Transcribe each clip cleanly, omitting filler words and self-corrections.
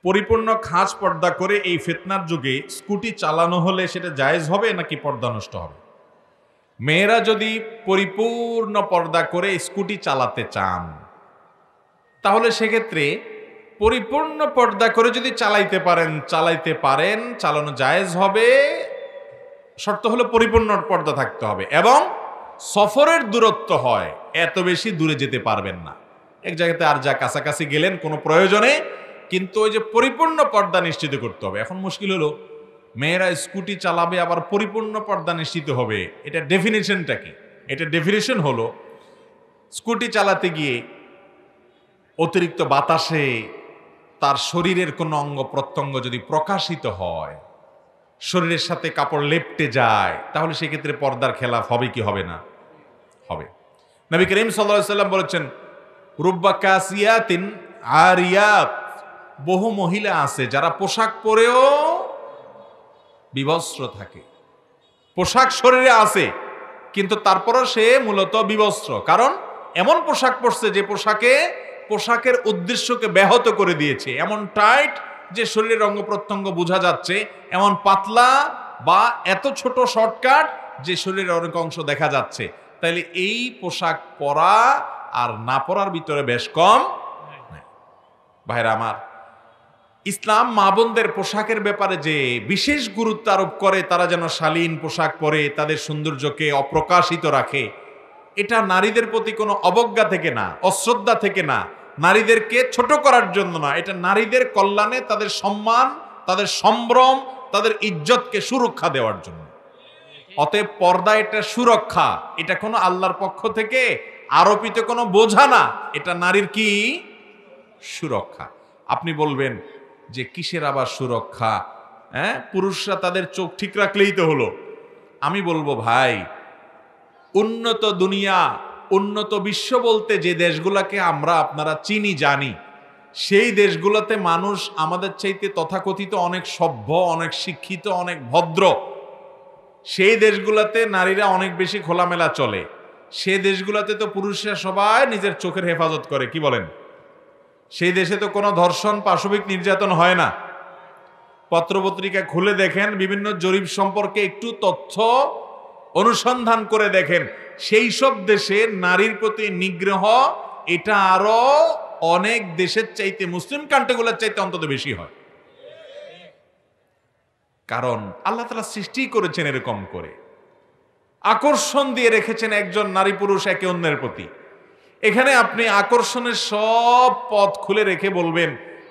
পরিপূর্ণ খাঁজ পর্দা করে এই ফিতনার যুগে স্কুটি চালানো হলে সেটা জায়েজ হবে নাকি পর্দা নষ্ট হবে? মেয়েরা যদি পরিপূর্ণ পর্দা করে স্কুটি চালাতে চান তাহলে সেক্ষেত্রে পরিপূর্ণ পর্দা করে যদি চালাতে পারেন, চালানো জায়েজ হবে। শর্ত হলো পরিপূর্ণ পর্দা থাকতে হবে এবং সফরের দূরত্ব হয়, এত বেশি দূরে যেতে পারবেন না। এক জায়গাতে আর যা কাছাকাছি গেলেন কোনো প্রয়োজনে, কিন্তু ওই যে পরিপূর্ণ পর্দা নিশ্চিত করতে হবে। এখন মুশকিল হলো মেয়েরা স্কুটি চালাবে আবার পরিপূর্ণ পর্দা নিশ্চিত হবে, এটা ডেফিনেশনটা কি? এটা ডেফিনেশন হলো স্কুটি চালাতে গিয়ে অতিরিক্ত বাতাসে তার শরীরের কোনো অঙ্গ প্রত্যঙ্গ যদি প্রকাশিত হয়, শরীরের সাথে কাপড় লেপটে যায়, তাহলে সেক্ষেত্রে পর্দার খেলাফ হবে কি হবে না? হবে। নবী করিম সাল্লাল্লাহু আলাইহি ওয়াসাল্লাম বলেছেন, রুব্বা কাসিয়াতিন আরিয়াত, বহু মহিলা আছে যারা পোশাক পরেও বিবস্ত্র থাকে। পোশাক শরীরে আছে কিন্তু তারপরও সে মূলত বিবস্ত্র, কারণ এমন পোশাক পরছে যে পোশাকের উদ্দেশ্যকে ব্যাহত করে দিয়েছে, এমন টাইট যে শরীরের অঙ্গ প্রত্যঙ্গ বোঝা যাচ্ছে, এমন পাতলা বা এত ছোট শর্টকাট যে শরীরের অনেক অংশ দেখা যাচ্ছে। তাইলে এই পোশাক পরা আর না পরার ভিতরে বেশ কম। ভাইরা আমার, ইসলাম মা বোনদের পোশাকের ব্যাপারে যে বিশেষ গুরুত্ব আরোপ করে, তারা যেন শালীন পোশাক পরে তাদের সৌন্দর্যকে অপ্রকাশিত রাখে, এটা নারীদের প্রতি কোনো অবজ্ঞা থেকে না, অশ্রদ্ধা থেকে না, নারীদেরকে ছোট করার জন্য না, এটা নারীদের কল্যাণে, তাদের সম্মান, তাদের সম্ভ্রম, তাদের ইজ্জতকে সুরক্ষা দেওয়ার জন্য। অতএব পর্দা এটা সুরক্ষা, এটা কোনো আল্লাহর পক্ষ থেকে আরোপিত কোনো বোঝা না, এটা নারীর কি সুরক্ষা। আপনি বলবেন যে কিসের আবার সুরক্ষা? পুরুষরা তাদের চোখ ঠিক রাখলেই তো হলো। আমি বলবো ভাই, উন্নত দুনিয়া, উন্নত বিশ্ব বলতে যে দেশগুলোকে আমরা আপনারা চিনি জানি, সেই দেশগুলোতে মানুষ আমাদের চাইতে তথাকথিত অনেক সভ্য, অনেক শিক্ষিত, অনেক ভদ্র। সেই দেশগুলোতে নারীরা অনেক বেশি খোলামেলা চলে। সেই দেশগুলোতে তো পুরুষরা সবাই নিজের চোখের হেফাজত করে, কি বলেন? সেই দেশে তো কোনো ধর্ষণ, পাশবিক নির্যাতন হয় না। পত্রপত্রিকা খুলে দেখেন, বিভিন্ন জরিপ সম্পর্কে একটু তথ্য অনুসন্ধান করে দেখেন, সেই সব দেশে নারীর প্রতি নিগ্রহ এটা আরো অনেক দেশের চাইতে, মুসলিম কান্ট্রিগুলোর চাইতে অন্তত বেশি হয়। কারণ আল্লাহ তাআলা সৃষ্টি করেছেন এরকম করে, আকর্ষণ দিয়ে রেখেছেন একজন নারী পুরুষ একে অন্যের প্রতি। এখানে আপনি আকর্ষণের সব পথ খুলে রেখে বলবেন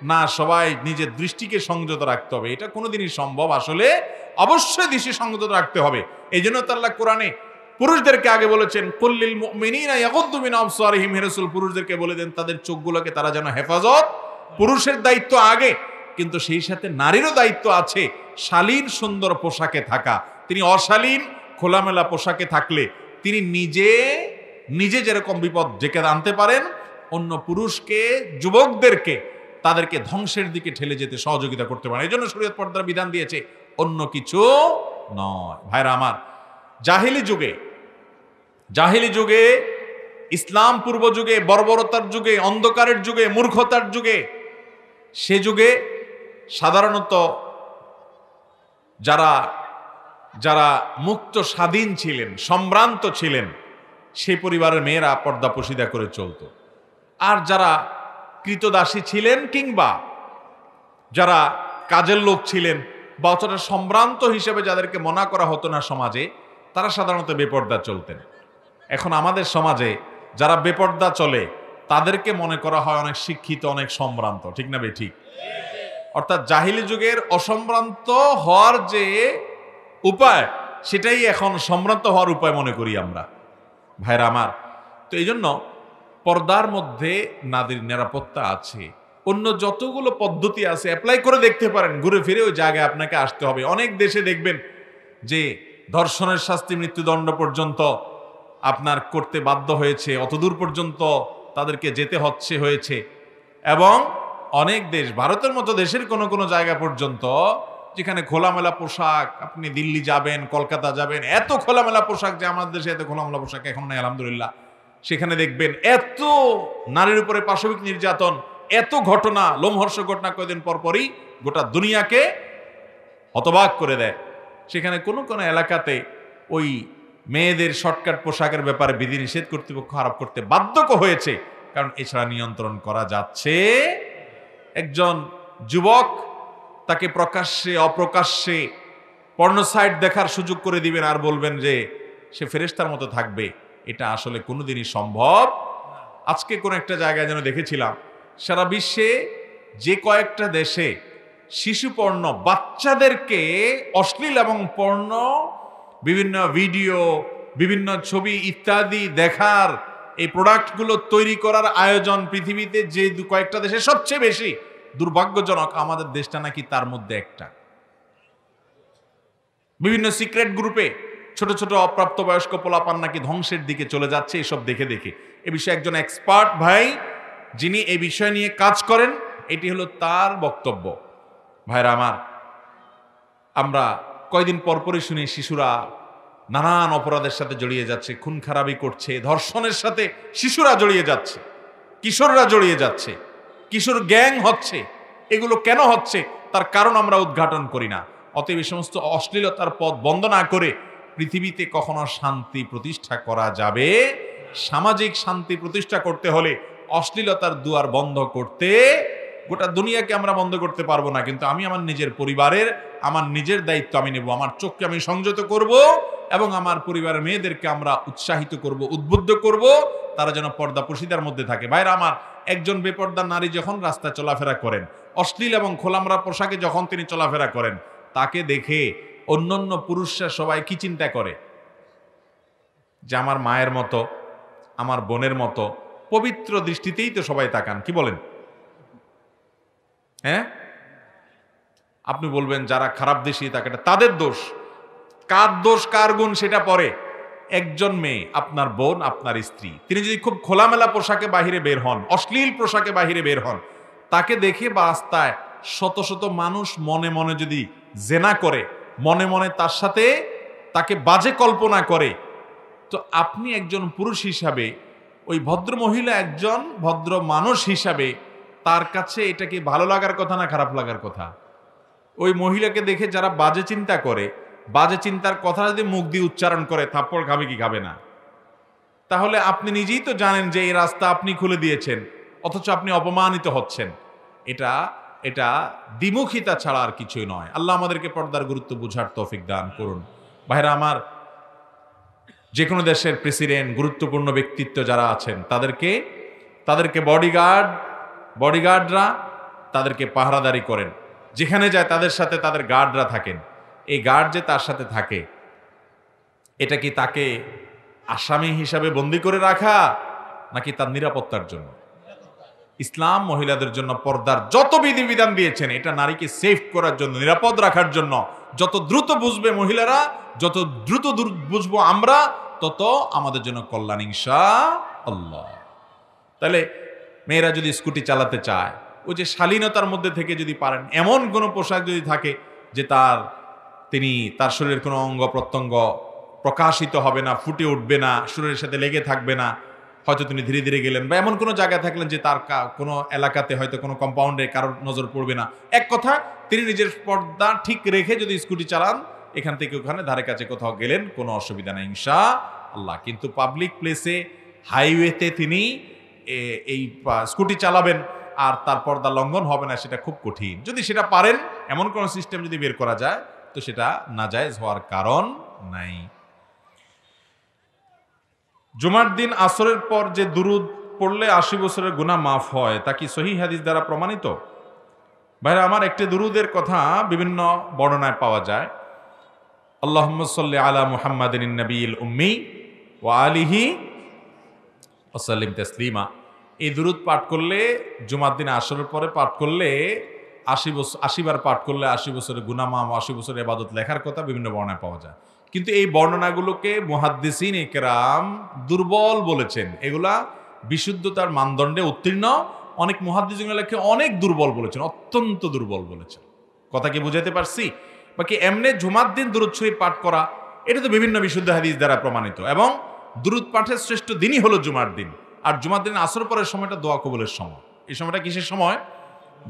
না সবাই নিজের দৃষ্টিকে সংযত রাখতে হবে, এটা কোনোদিনই সম্ভব আসলে অবশ্যই দৃষ্টি সংযত রাখতে হবে। এই জন্য তো আল্লাহ কোরআনে পুরুষদেরকে আগে বলেছেন, কুল্লিল মুমিনিনা ইয়াগুদ্দু মিন আবসারিহিম, হে রাসূল পুরুষদেরকে বলে দেন তাদের চোখগুলোকে তারা যেন হেফাজত। পুরুষের দায়িত্ব আগে, কিন্তু সেই সাথে নারীরও দায়িত্ব আছে শালীন সুন্দর পোশাকে থাকা। তিনি অশালীন খোলামেলা পোশাকে থাকলে তিনি নিজে যেরকম বিপদ ডেকে আনতে পারেন, অন্য পুরুষকে, যুবকদেরকে তাদেরকে ধ্বংসের দিকে ঠেলে যেতে সহযোগিতা করতে পারেন। এই জন্য শরীয়ত পর্দার বিধান দিয়েছে, অন্য কিছু নয়। ভাইরা আমার, জাহিলি যুগে, ইসলাম পূর্ব যুগে, বর্বরতার যুগে, অন্ধকারের যুগে, মূর্খতার যুগে, সে যুগে সাধারণত যারা মুক্ত স্বাধীন ছিলেন, সম্ভ্রান্ত ছিলেন, সেই পরিবারের মেয়েরা পর্দা পশিদা করে চলত। আর যারা কৃতদাসী ছিলেন কিংবা যারা কাজের লোক ছিলেন বা অতটা সম্ভ্রান্ত হিসেবে যাদেরকে মনা করা হতো না সমাজে, তারা সাধারণত বেপর্দা চলতেন। এখন আমাদের সমাজে যারা বেপর্দা চলে তাদেরকে মনে করা হয় অনেক শিক্ষিত, অনেক সম্ভ্রান্ত, ঠিক না ঠিক? অর্থাৎ জাহিলি যুগের অসম্ভ্রান্ত হওয়ার যে উপায়, সেটাই এখন সম্ভ্রান্ত হওয়ার উপায় মনে করি আমরা। ভাইরা আমার, তো এই জন্য পর্দার মধ্যে নারীর নিরাপত্তা আছে। অন্য যতগুলো পদ্ধতি আছে অ্যাপ্লাই করে দেখতে পারেন, ঘুরে ফিরে ওই জায়গায় আপনাকে আসতে হবে। অনেক দেশে দেখবেন যে ধর্ষণের শাস্তি মৃত্যুদণ্ড পর্যন্ত আপনার করতে বাধ্য হয়েছে, অতদূর পর্যন্ত তাদেরকে যেতে হয়েছে। এবং অনেক দেশ, ভারতের মতো দেশের কোনো জায়গা পর্যন্ত যেখানে খোলামেলা পোশাক, আপনি দিল্লি যাবেন, কলকাতা যাবেন, এত খোলামেলা পোশাক যে আমাদের দেশে এত খোলামেলা পোশাক এখন নাই আলহামদুলিল্লাহ। সেখানে দেখবেন এত নারীর উপরে পাশবিক নির্যাতন, এত ঘটনা, লোমহর্ষ ঘটনা কয়েকদিন পর পরই গোটা দুনিয়াকে হতবাক করে দেয়। সেখানে কোনো কোনো এলাকাতে ওই মেয়েদের শর্টকাট পোশাকের ব্যাপারে বিধিনিষেধ কর্তৃপক্ষ আরোপ করতে বাধ্য হয়েছে, কারণ এছাড়া নিয়ন্ত্রণ করা যাচ্ছে। একজন যুবক, তাকে প্রকাশ্যে অপ্রকাশ্যে পর্নো সাইট দেখার সুযোগ করে দিবেন আর বলবেন যে সে ফেরেশতার মতো থাকবে, এটা আসলে কোনোদিনই সম্ভব। আজকে কোন একটা জায়গায় যেন দেখেছিলাম, সারা বিশ্বে যে কয়েকটা দেশে শিশু পর্ণ, বাচ্চাদেরকে অশ্লীল এবং পর্ণ বিভিন্ন ভিডিও, বিভিন্ন ছবি ইত্যাদি দেখার এই প্রোডাক্টগুলো তৈরি করার আয়োজন পৃথিবীতে যে কয়েকটা দেশে সবচেয়ে বেশি, দুর্ভাগ্যজনক আমাদের দেশটা নাকি তার মধ্যে একটা। বিভিন্ন সিক্রেট গ্রুপে ছোট ছোট অপ্রাপ্তবয়স্ক পোলাপান নাকি ধ্বংসের দিকে চলে যাচ্ছে এসব দেখে দেখে। এ বিষয়ে একজন এক্সপার্ট ভাই যিনি এই বিষয় নিয়ে কাজ করেন, এটি হলো তার বক্তব্য। ভাইরা আমার, আমরা কয়দিন পরপরই শুনি শিশুরা নানান অপরাধের সাথে জড়িয়ে যাচ্ছে, খুন খারাপি করছে, ধর্ষণের সাথে শিশুরা জড়িয়ে যাচ্ছে, কিশোররা জড়িয়ে যাচ্ছে, কিশোর গ্যাং হচ্ছে। এগুলো কেন হচ্ছে তার কারণ আমরা উদ্ঘাটন করি না। অতএব এই সমস্ত অশ্লীলতার পথ বন্ধ না করে পৃথিবীতে কখনো শান্তি প্রতিষ্ঠা করা যাবে? সামাজিক শান্তি প্রতিষ্ঠা করতে হলে অশ্লীলতার দুয়ার বন্ধ করতে গোটা দুনিয়াকে আমরা বন্ধ করতে পারবো না, কিন্তু আমি আমার নিজের পরিবারের, আমার নিজের দায়িত্ব আমি নেব। আমার চোখকে আমি সংযত করব এবং আমার পরিবারের মেয়েদেরকে আমরা উৎসাহিত করব, উদ্বুদ্ধ করব, তারা যেন পর্দা পর্শিদার মধ্যে থাকে। ভাইরা আমার, একজন বেপর্দা নারী যখন রাস্তায় চলাফেরা করেন, অশ্লীল এবং খোলামরা পোশাকে যখন তিনি চলাফেরা করেন, তাকে দেখে অন্যান্য পুরুষরা সবাই কি চিন্তা করে? যে আমার মায়ের মতো, আমার বোনের মতো পবিত্র দৃষ্টিতেই তো সবাই তাকান, কি বলেন? হ্যাঁ, আপনি বলবেন যারা খারাপ দৃষ্টি তাকে, তাদের দোষ। কার দোষ কার গুণ সেটা পরে। একজন মেয়ে, আপনার বোন, আপনার স্ত্রী, তিনি যদি খুব খোলামেলা পোশাকে বাহিরে বের হন, অশ্লীল পোশাকে বাহিরে বের হন, তাকে দেখে রাস্তায় শত শত মানুষ মনে মনে যদি জেনা করে, মনে মনে তার সাথে তাকে বাজে কল্পনা করে, তো আপনি একজন পুরুষ হিসাবে, ওই ভদ্র মহিলা একজন ভদ্র মানুষ হিসাবে, তার কাছে এটা কি ভালো লাগার কথা না খারাপ লাগার কথা? ওই মহিলাকে দেখে যারা বাজে চিন্তা করে, বাজে চিন্তার কথা যদি মুখ দিয়ে উচ্চারণ করে, থাপ্পড় খাবে কি খাবে না? তাহলে আপনি নিজেই তো জানেন যে এই রাস্তা আপনি খুলে দিয়েছেন, অথচ আপনি অপমানিত হচ্ছেন। এটা এটা দ্বিমুখিতা ছাড়া আর কিছুই নয়। আল্লাহ আমাদেরকে পর্দার গুরুত্ব বুঝার তৌফিক দান করুন। ভাইরা আমার, যে কোনো দেশের প্রেসিডেন্ট, গুরুত্বপূর্ণ ব্যক্তিত্ব যারা আছেন, তাদেরকে বডিগার্ডরা তাদেরকে পাহারাদারি করেন। যেখানে যায় তাদের সাথে তাদের গার্ডরা থাকেন। এই গার্ড যে তার সাথে থাকে, এটা কি তাকে আসামি হিসাবে বন্দী করে রাখা নাকি তার নিরাপত্তার জন্য? ইসলাম মহিলাদের জন্য পর্দার যত বিধিবিধান দিয়েছেন, এটা নারীকে সেফ করার জন্য, নিরাপদ রাখার জন্য। যত দ্রুত বুঝবে মহিলারা, যত দ্রুত বুঝবো আমরা, তত আমাদের জন্য কল্যাণ ইনশাআল্লাহ। তাহলে মেয়েরা যদি স্কুটি চালাতে চায়, ওই যে শালীনতার মধ্যে থেকে যদি পারেন, এমন কোনো পোশাক যদি থাকে যে তার শরীরের কোনো অঙ্গ প্রত্যঙ্গ প্রকাশিত হবে না, ফুটে উঠবে না, শরীরের সাথে লেগে থাকবে না, হয়তো তিনি ধীরে ধীরে গেলেন, বা এমন কোনো জায়গায় থাকলেন যে তার কোনো এলাকাতে হয়তো কোনো কম্পাউন্ডে কারোর নজর পড়বে না, এক কথা তিনি নিজের পর্দা ঠিক রেখে যদি স্কুটি চালান, এখান থেকে ওখানে ধারে কাছে কোথাও গেলেন, কোনো অসুবিধা নেই ইনশাআল্লাহ। কিন্তু পাবলিক প্লেসে, হাইওয়েতে তিনি এই স্কুটি চালাবেন আর তার পর্দা লঙ্ঘন হবে না, সেটা খুব কঠিন। যদি সেটা পারেন, এমন কোনো সিস্টেম যদি বের করা যায়, তো সেটা নাজায়েজ হওয়ার কারণ নাই। জুমার দিন আসরের পর যে দুরুদ পড়লে 80 বছরের গুনাহ মাফ হয়, তা কি সহিহ হাদিস দ্বারা প্রমাণিত? ভাইরা আমার, একটি দুরুদের কথা বিভিন্ন বর্ণনায় পাওয়া যায়। আল্লাহুম্মা সাল্লি আলা মুহাম্মাদিন নবিয়িল উম্মি ওয়া আলিহি ওয়া সাল্লিম তাসলিমা। এই দুরুদ পাঠ করলে, জুমার দিন আসরের পরে পাঠ করলে, 80 বার পাঠ করলে 80 বছরের গুনাহ মাফ, 80 বছরের ইবাদত লেখার কথা বিভিন্ন বর্ণনায় পাওয়া যায়। কিন্তু এই বর্ণনাগুলোকে মুহাদ্দিসিন ইকরাম দুর্বল বলেছেন। এগুলা বিশুদ্ধতার মানদণ্ডে উত্তীর্ণ। অনেক মুহাদ্দিসিন লেখে অনেক দুর্বল বলেছেন, অত্যন্ত দুর্বল বলেছেন। কথা কি বুঝাইতে পারছি? বাকি এমনি জুমার দিন দুরুদ শরীফ পাঠ করা, এটা তো বিভিন্ন বিশুদ্ধ হাদিস দ্বারা প্রমাণিত, এবং দুরুদ পাঠের শ্রেষ্ঠ দিনই হলো জুমার দিন। আর জুমার দিন আসর পরের সময়টা দোয়া কবুলের সময়। এই সময়টা কিসের সময়?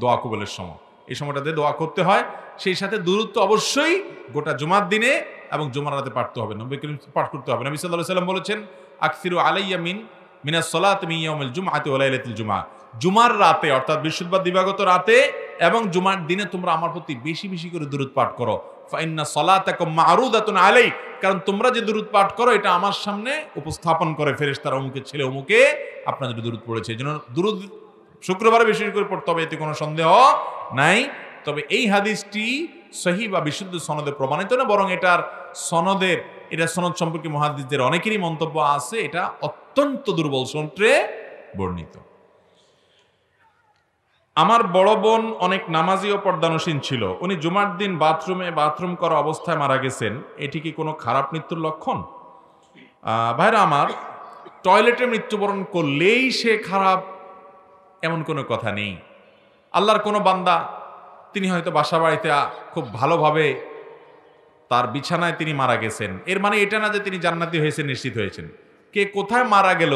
দোয়া কবুলের সময়। এই সময়টাতে দোয়া করতে হয়, সেই সাথে দুরূদ তো অবশ্যই গোটা জুমার দিনে এবং জুমার রাতে পাঠতে হবে, নবী করিম পাঠ করতে হবে। নবী সাল্লাল্লাহু আলাইহি ওয়াসাল্লাম বলেছেন, আকসিরু আলাইয়া মিনাস সালাতি মিন ইয়াউমিল জুমআতি ওয়া লাইলাতিল জুমআ, জুমার রাতে অর্থাৎ বৃহস্পতিবার দিবাগত রাতে এবং জুমার দিনে তোমরা আমার প্রতি বেশি বেশি করে দুরূদ পাঠ করো। ফা ইন্না সালাতাকুম মা'রুদাতুন আলাই, কারণ তোমরা যে দুরূদ পাঠ করো এটা আমার সামনে উপস্থাপন করে ফেরেশতারা, অমুকের ছেলে অমুকে আপনার জন্য দুরূদ পড়েছে। এজন্য দুরূদ শুক্রবারে বেশি করে পড়তে হবে, এতে কোনো সন্দেহ নাই। তবে এই হাদিসটি সহিহ বা বিশুদ্ধ সনদে প্রমাণিত না, বরং এটা সনদ সম্পর্কে মুহাদ্দিসদের অনেকেরই মন্তব্য আছে এটা অত্যন্ত দুর্বল সূত্রে বর্ণিত। আমার বড় বোন অনেক নামাজি ও পর্দানসীন ছিল, উনি জুমার দিন বাথরুম করা অবস্থায় মারা গেছেন, এটি কি কোনো খারাপ মৃত্যুর লক্ষণ? ভাইরা আমার, টয়লেটে মৃত্যুবরণ করলেই সে খারাপ এমন কোনো কথা নেই। আল্লাহর কোনো বান্দা তিনি হয়তো বাসা বাড়িতে খুব ভালোভাবে তার বিছানায় তিনি মারা গেছেন, এর মানে এটা না যে তিনি জান্নাতি হয়েছেন, নিশ্চিত হয়েছেন। কে কোথায় মারা গেল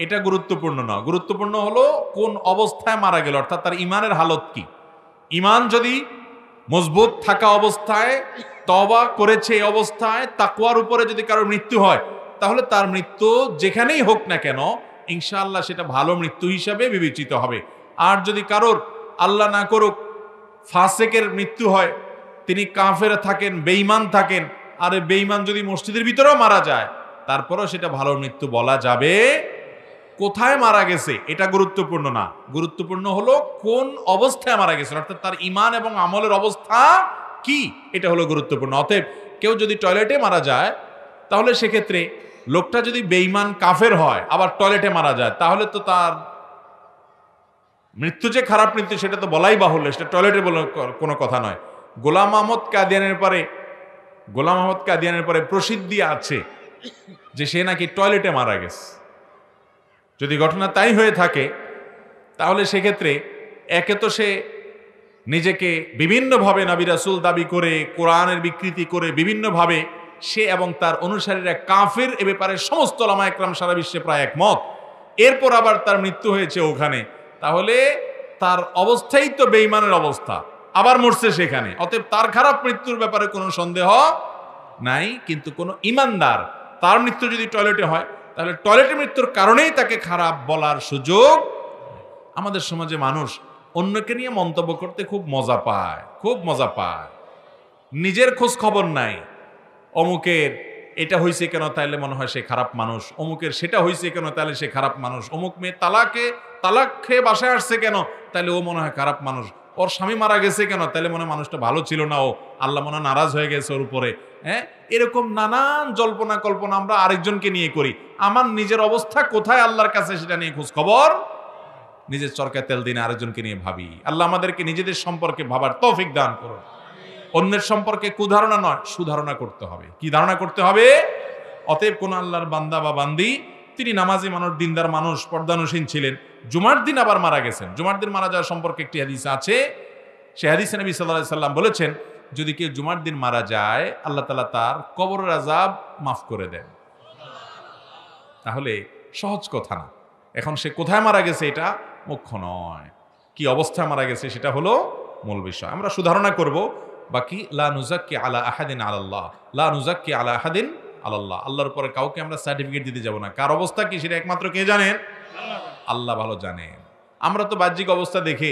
এটা গুরুত্বপূর্ণ না, গুরুত্বপূর্ণ হলো কোন অবস্থায় মারা গেল, অর্থাৎ তার ইমানের হালত কি। ইমান যদি মজবুত থাকা অবস্থায়, তওবা করেছে এই অবস্থায়, তাকওয়ার উপরে যদি কারোর মৃত্যু হয়, তাহলে তার মৃত্যু যেখানেই হোক না কেন ইনশাআল্লাহ সেটা ভালো মৃত্যু হিসাবে বিবেচিত হবে। আর যদি কারোর আল্লাহ না করুক ফাসেকের মৃত্যু হয়, তিনি কাফের থাকেন, বেঈমান থাকেন, আর বেঈমান যদি মসজিদের ভিতরেও মারা যায় তারপরেও সেটা ভালো মৃত্যু বলা যাবে। কোথায় মারা গেছে এটা গুরুত্বপূর্ণ না, গুরুত্বপূর্ণ হলো কোন অবস্থায় মারা গেছে, অর্থাৎ তার ইমান এবং আমলের অবস্থা কি, এটা হলো গুরুত্বপূর্ণ। অতএব কেউ যদি টয়লেটে মারা যায় তাহলে সেক্ষেত্রে লোকটা যদি বেঈমান কাফের হয় আবার টয়লেটে মারা যায়, তাহলে তো তার মৃত্যু যে খারাপ মৃত্যু সেটা তো বলাই বাহুল্য, সেটা টয়লেটে বলে কোনো কথা নয়। গোলাম আহমদ কাদিয়ানের পরে প্রসিদ্ধি আছে যে সে নাকি টয়লেটে মারা গেছে। যদি ঘটনা তাই হয়ে থাকে তাহলে সেক্ষেত্রে একে তো সে নিজেকে বিভিন্নভাবে নবী রাসূল দাবি করে, কোরআনের বিকৃতি করে বিভিন্নভাবে সে এবং তার অনুসারীরা কাফের, এ ব্যাপারে সমস্ত উলামা একরাম সারা বিশ্বে প্রায় একমত। এরপর আবার তার মৃত্যু হয়েছে ওখানে, তাহলে তার অবস্থাই তো বেঈমানের অবস্থা, আবার মরছে সেখানে। অতএব তার খারাপ মৃত্যুর ব্যাপারে কোনো সন্দেহ নাই। কিন্তু কোনো ইমানদার তার মৃত্যু যদি টয়লেটে হয় তাহলে টয়লেটে মৃত্যুর কারণেই তাকে খারাপ বলার সুযোগ। আমাদের সমাজে মানুষ অন্যকে নিয়ে মন্তব্য করতে খুব মজা পায়, নিজের খোঁজ খবর নাই। অমুকের এটা হয়েছে কেন তাইলে মনে হয় সে খারাপ মানুষ, অমুকের সেটা হয়েছে কেন তাহলে সে খারাপ মানুষ, অমুক মেয়ে তালাক খেয়ে বাসায় আসছে কেন তাহলে ও মনে হয় খারাপ মানুষ, ওর স্বামী মারা গেছে কেন তাহলে মনে হয় মানুষটা ভালো ছিল না, ও আল্লাহ মনে হয় নারাজ হয়ে গেছে ওর উপরে। হ্যাঁ, এরকম নানান জল্পনা কল্পনা আমরা আরেকজনকে নিয়ে করি। আমার নিজের অবস্থা কোথায় আল্লাহর কাছে সেটা নিয়ে খোঁজ খবর, নিজের চরকায় তেল দিনে আরেকজনকে নিয়ে ভাবি। আল্লাহ আমাদেরকে নিজেদের সম্পর্কে ভাবার তৌফিক দান করুন। অন্যের সম্পর্কে কুধারণা নয়, সুধারণা করতে হবে। কি ধারণা করতে হবে? অতএব কোন আল্লাহর বান্দা বা বান্দি তিনি নামাজি মানুষ, দিনদার মানুষ, পর্দানুসীন ছিলেন, জুমার দিন আবার মারা গেছেন। জুমার দিন মারা যাওয়ার সম্পর্কে একটি হাদিস আছে, সে হাদিসে নবী সাল্লাল্লাহু আলাইহি সাল্লাম বলেছেন, যদি কেউ জুমার দিন মারা যায় আল্লাহ তাআলা তার কবরের আযাব মাফ করে দেন। তাহলে সহজ কথা না। এখন সে কোথায় মারা গেছে এটা মুখ্য নয়, কি অবস্থায় মারা গেছে সেটা হলো মূল বিষয়। আমরা সুধারণা করব, বাকি লা নুযাক্কি আলা আহাদিন আলাল্লাহ, লা নুযাক্কি আলা আহাদিন আলাল্লাহ, আল্লাহর উপরে কাউকে আমরা সার্টিফিকেট দিতে যাব না। কার অবস্থা কি সেটা একমাত্র কে জানেন? আল্লাহ ভালো জানেন। আমরা তো বাহ্যিক অবস্থা দেখে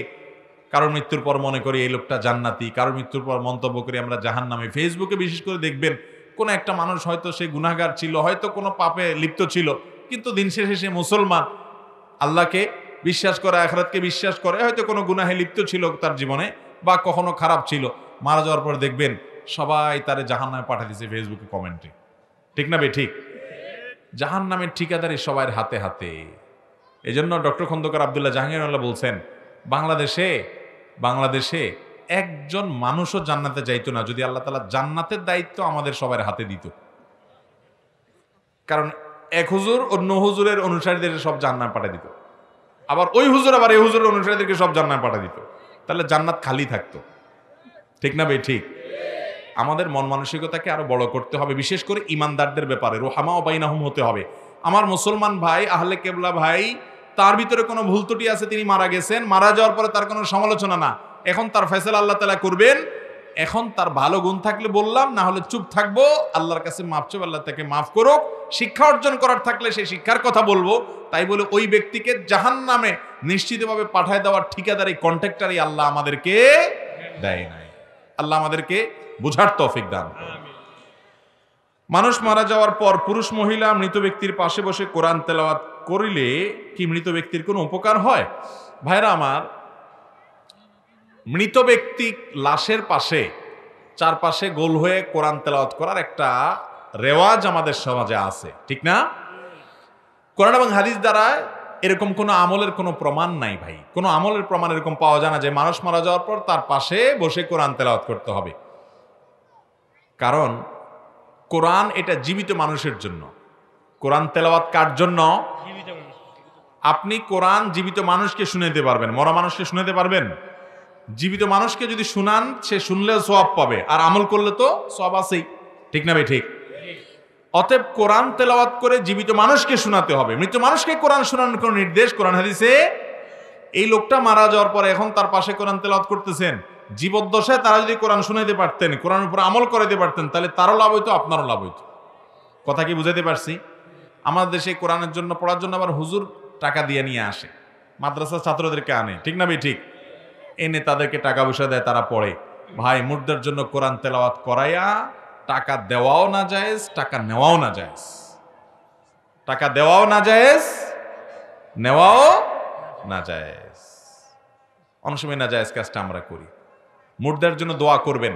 কারোর মৃত্যুর পর মনে করি এই লোকটা জান্নাতি, কারোর মৃত্যুর পর মন্তব্য করি আমরা জাহান্নামী। ফেসবুকে বিশেষ করে দেখবেন কোন একটা মানুষ হয়তো সে গুনাহগার ছিল, হয়তো কোনো পাপে লিপ্ত ছিল, কিন্তু দিন শেষে সে মুসলমান, আল্লাহকে বিশ্বাস করে, আখিরাতকে বিশ্বাস করে, হয়তো কোনো গুনাহে লিপ্ত ছিল তার জীবনে বা কখনো খারাপ ছিল, মারা যাওয়ার পর দেখবেন সবাই তারে জাহান্নামে পাঠিয়ে দিয়েছে ফেসবুকে কমেন্টে। ঠিক না বে ঠিক? জাহান্নামের ঠিকাদারি সবার হাতে হাতে। এই জন্য ডক্টর খন্দকার আব্দুল্লাহ জাহাঙ্গীরউল্লাহ বলছেন, বাংলাদেশে একজন মানুষও জান্নাতে যাইতো না যদি আল্লাহ তাআলা জান্নাতের দায়িত্ব আমাদের সবার হাতে দিত। কারণ এক হুজুর অন্য হুজুরের অনুসারীদের সব জান্নাতে পাঠিয়ে দিত, আবার ওই হুজুর আবার এই হুজুরের অনুসারীদেরকে সব জান্নাতে পাঠিয়ে দিত, তাহলে জান্নাত খালি থাকতো। ঠিক না ভাই ঠিক? আমাদের মন মানসিকতাকে আরো বড় করতে হবে, বিশেষ করে ইমানদারদের ব্যাপারে রুহামা বাইনাহুম হতে হবে। আমার মুসলমান ভাই, আহলে কেবলা ভাই, তার ভিতরে কোনো ভুল ত্রুটি আছে, তিনি মারা গেছেন, মারা যাওয়ার পরে তার কোনো সমালোচনা না, এখন তার ফয়সালা আল্লাহ তাআলা করবেন। এখন তার ভালো গুণ থাকলে বললাম, না হলে চুপ থাকবো, আল্লাহর কাছে মাফ চাইবো, আল্লাহ তাকে মাফ করুক। শিক্ষা অর্জন করার থাকলে সেই শিক্ষার কথা বলবো। তাই বলে ওই ব্যক্তিকে জাহান্নামে নিশ্চিতভাবে পাঠায় দেওয়ার ঠিকাদারি, কন্ট্রাক্টরই আল্লাহ আমাদেরকে দেয় নাই। আল্লাহ আমাদেরকে বুঝার তৌফিক দান করুন। মানুষ মারা যাওয়ার পর পুরুষ মহিলা মৃত ব্যক্তির পাশে বসে কোরআন তেলাওয়াত করিলে কি মৃত ব্যক্তির কোনো উপকার হয়? ভাইরা আমার, মৃত ব্যক্তি লাশের পাশে চারপাশে গোল হয়ে কোরআন তেলাওয়াত করার একটা রেওয়াজ আমাদের সমাজে আছে, ঠিক না? কোরআন এবং হাদিস দ্বারা এরকম কোনো আমলের কোনো প্রমাণ নাই ভাই। কোনো আমলের প্রমাণ এরকম পাওয়া যায় না যে মানুষ মারা যাওয়ার পর তার পাশে বসে কোরআন তেলাওয়াত করতে হবে। কারণ কোরআন এটা জীবিত মানুষের জন্য। কোরআন তেলাওয়াত কার জন্য? আপনি কোরআন জীবিত মানুষকে শুনাইতে পারবেন, মরা মানুষকে শুনাইতে পারবেন? জীবিত মানুষকে যদি শুনান, সে শুনলেও সওয়াব পাবে, আর আমল করলে তো সওয়াব আছেই, ঠিক না ভাই? ঠিক। অতএব কোরআন তেলাওয়াত করে জীবিত মানুষকে শোনাতে হবে। মৃত মানুষকে কোরআন শোনানোর কোন নির্দেশ কোরআন হাদিসে? এই লোকটা মারা যাওয়ার পরে এখন তার পাশে কোরআন তেলাওয়াত করতেছেন, জীবদ্দশায় তারা যদি কোরআন শুনাইতে পারতেন, কোরআনের উপর আমল করাইতে পারতেন, তাহলে তারও লাভ হইতো, আপনারও লাভ হইতো। কথা কি বুঝাইতে পারছি? আমাদের দেশে কোরআনের জন্য, পড়ার জন্য আবার হুজুর টাকা দিয়ে নিয়ে আসে, মাদ্রাসার ছাত্রদেরকে আনে, ঠিক না ভাই? ঠিক। এনে তাদেরকে টাকা পয়সা দেয়, তারা পড়ে। ভাই, মুর্দার জন্য কোরআন তেলাওয়াত করাইয়া টাকা দেওয়াও না জায়েজ, টাকা নেওয়াও না জায়েজ। টাকা দেওয়াও না জায়েজ, নেওয়াও না জায়েজ। অনেক সময় না জায়েজ কাজটা আমরা করি। মুর্দার জন্য দোয়া করবেন,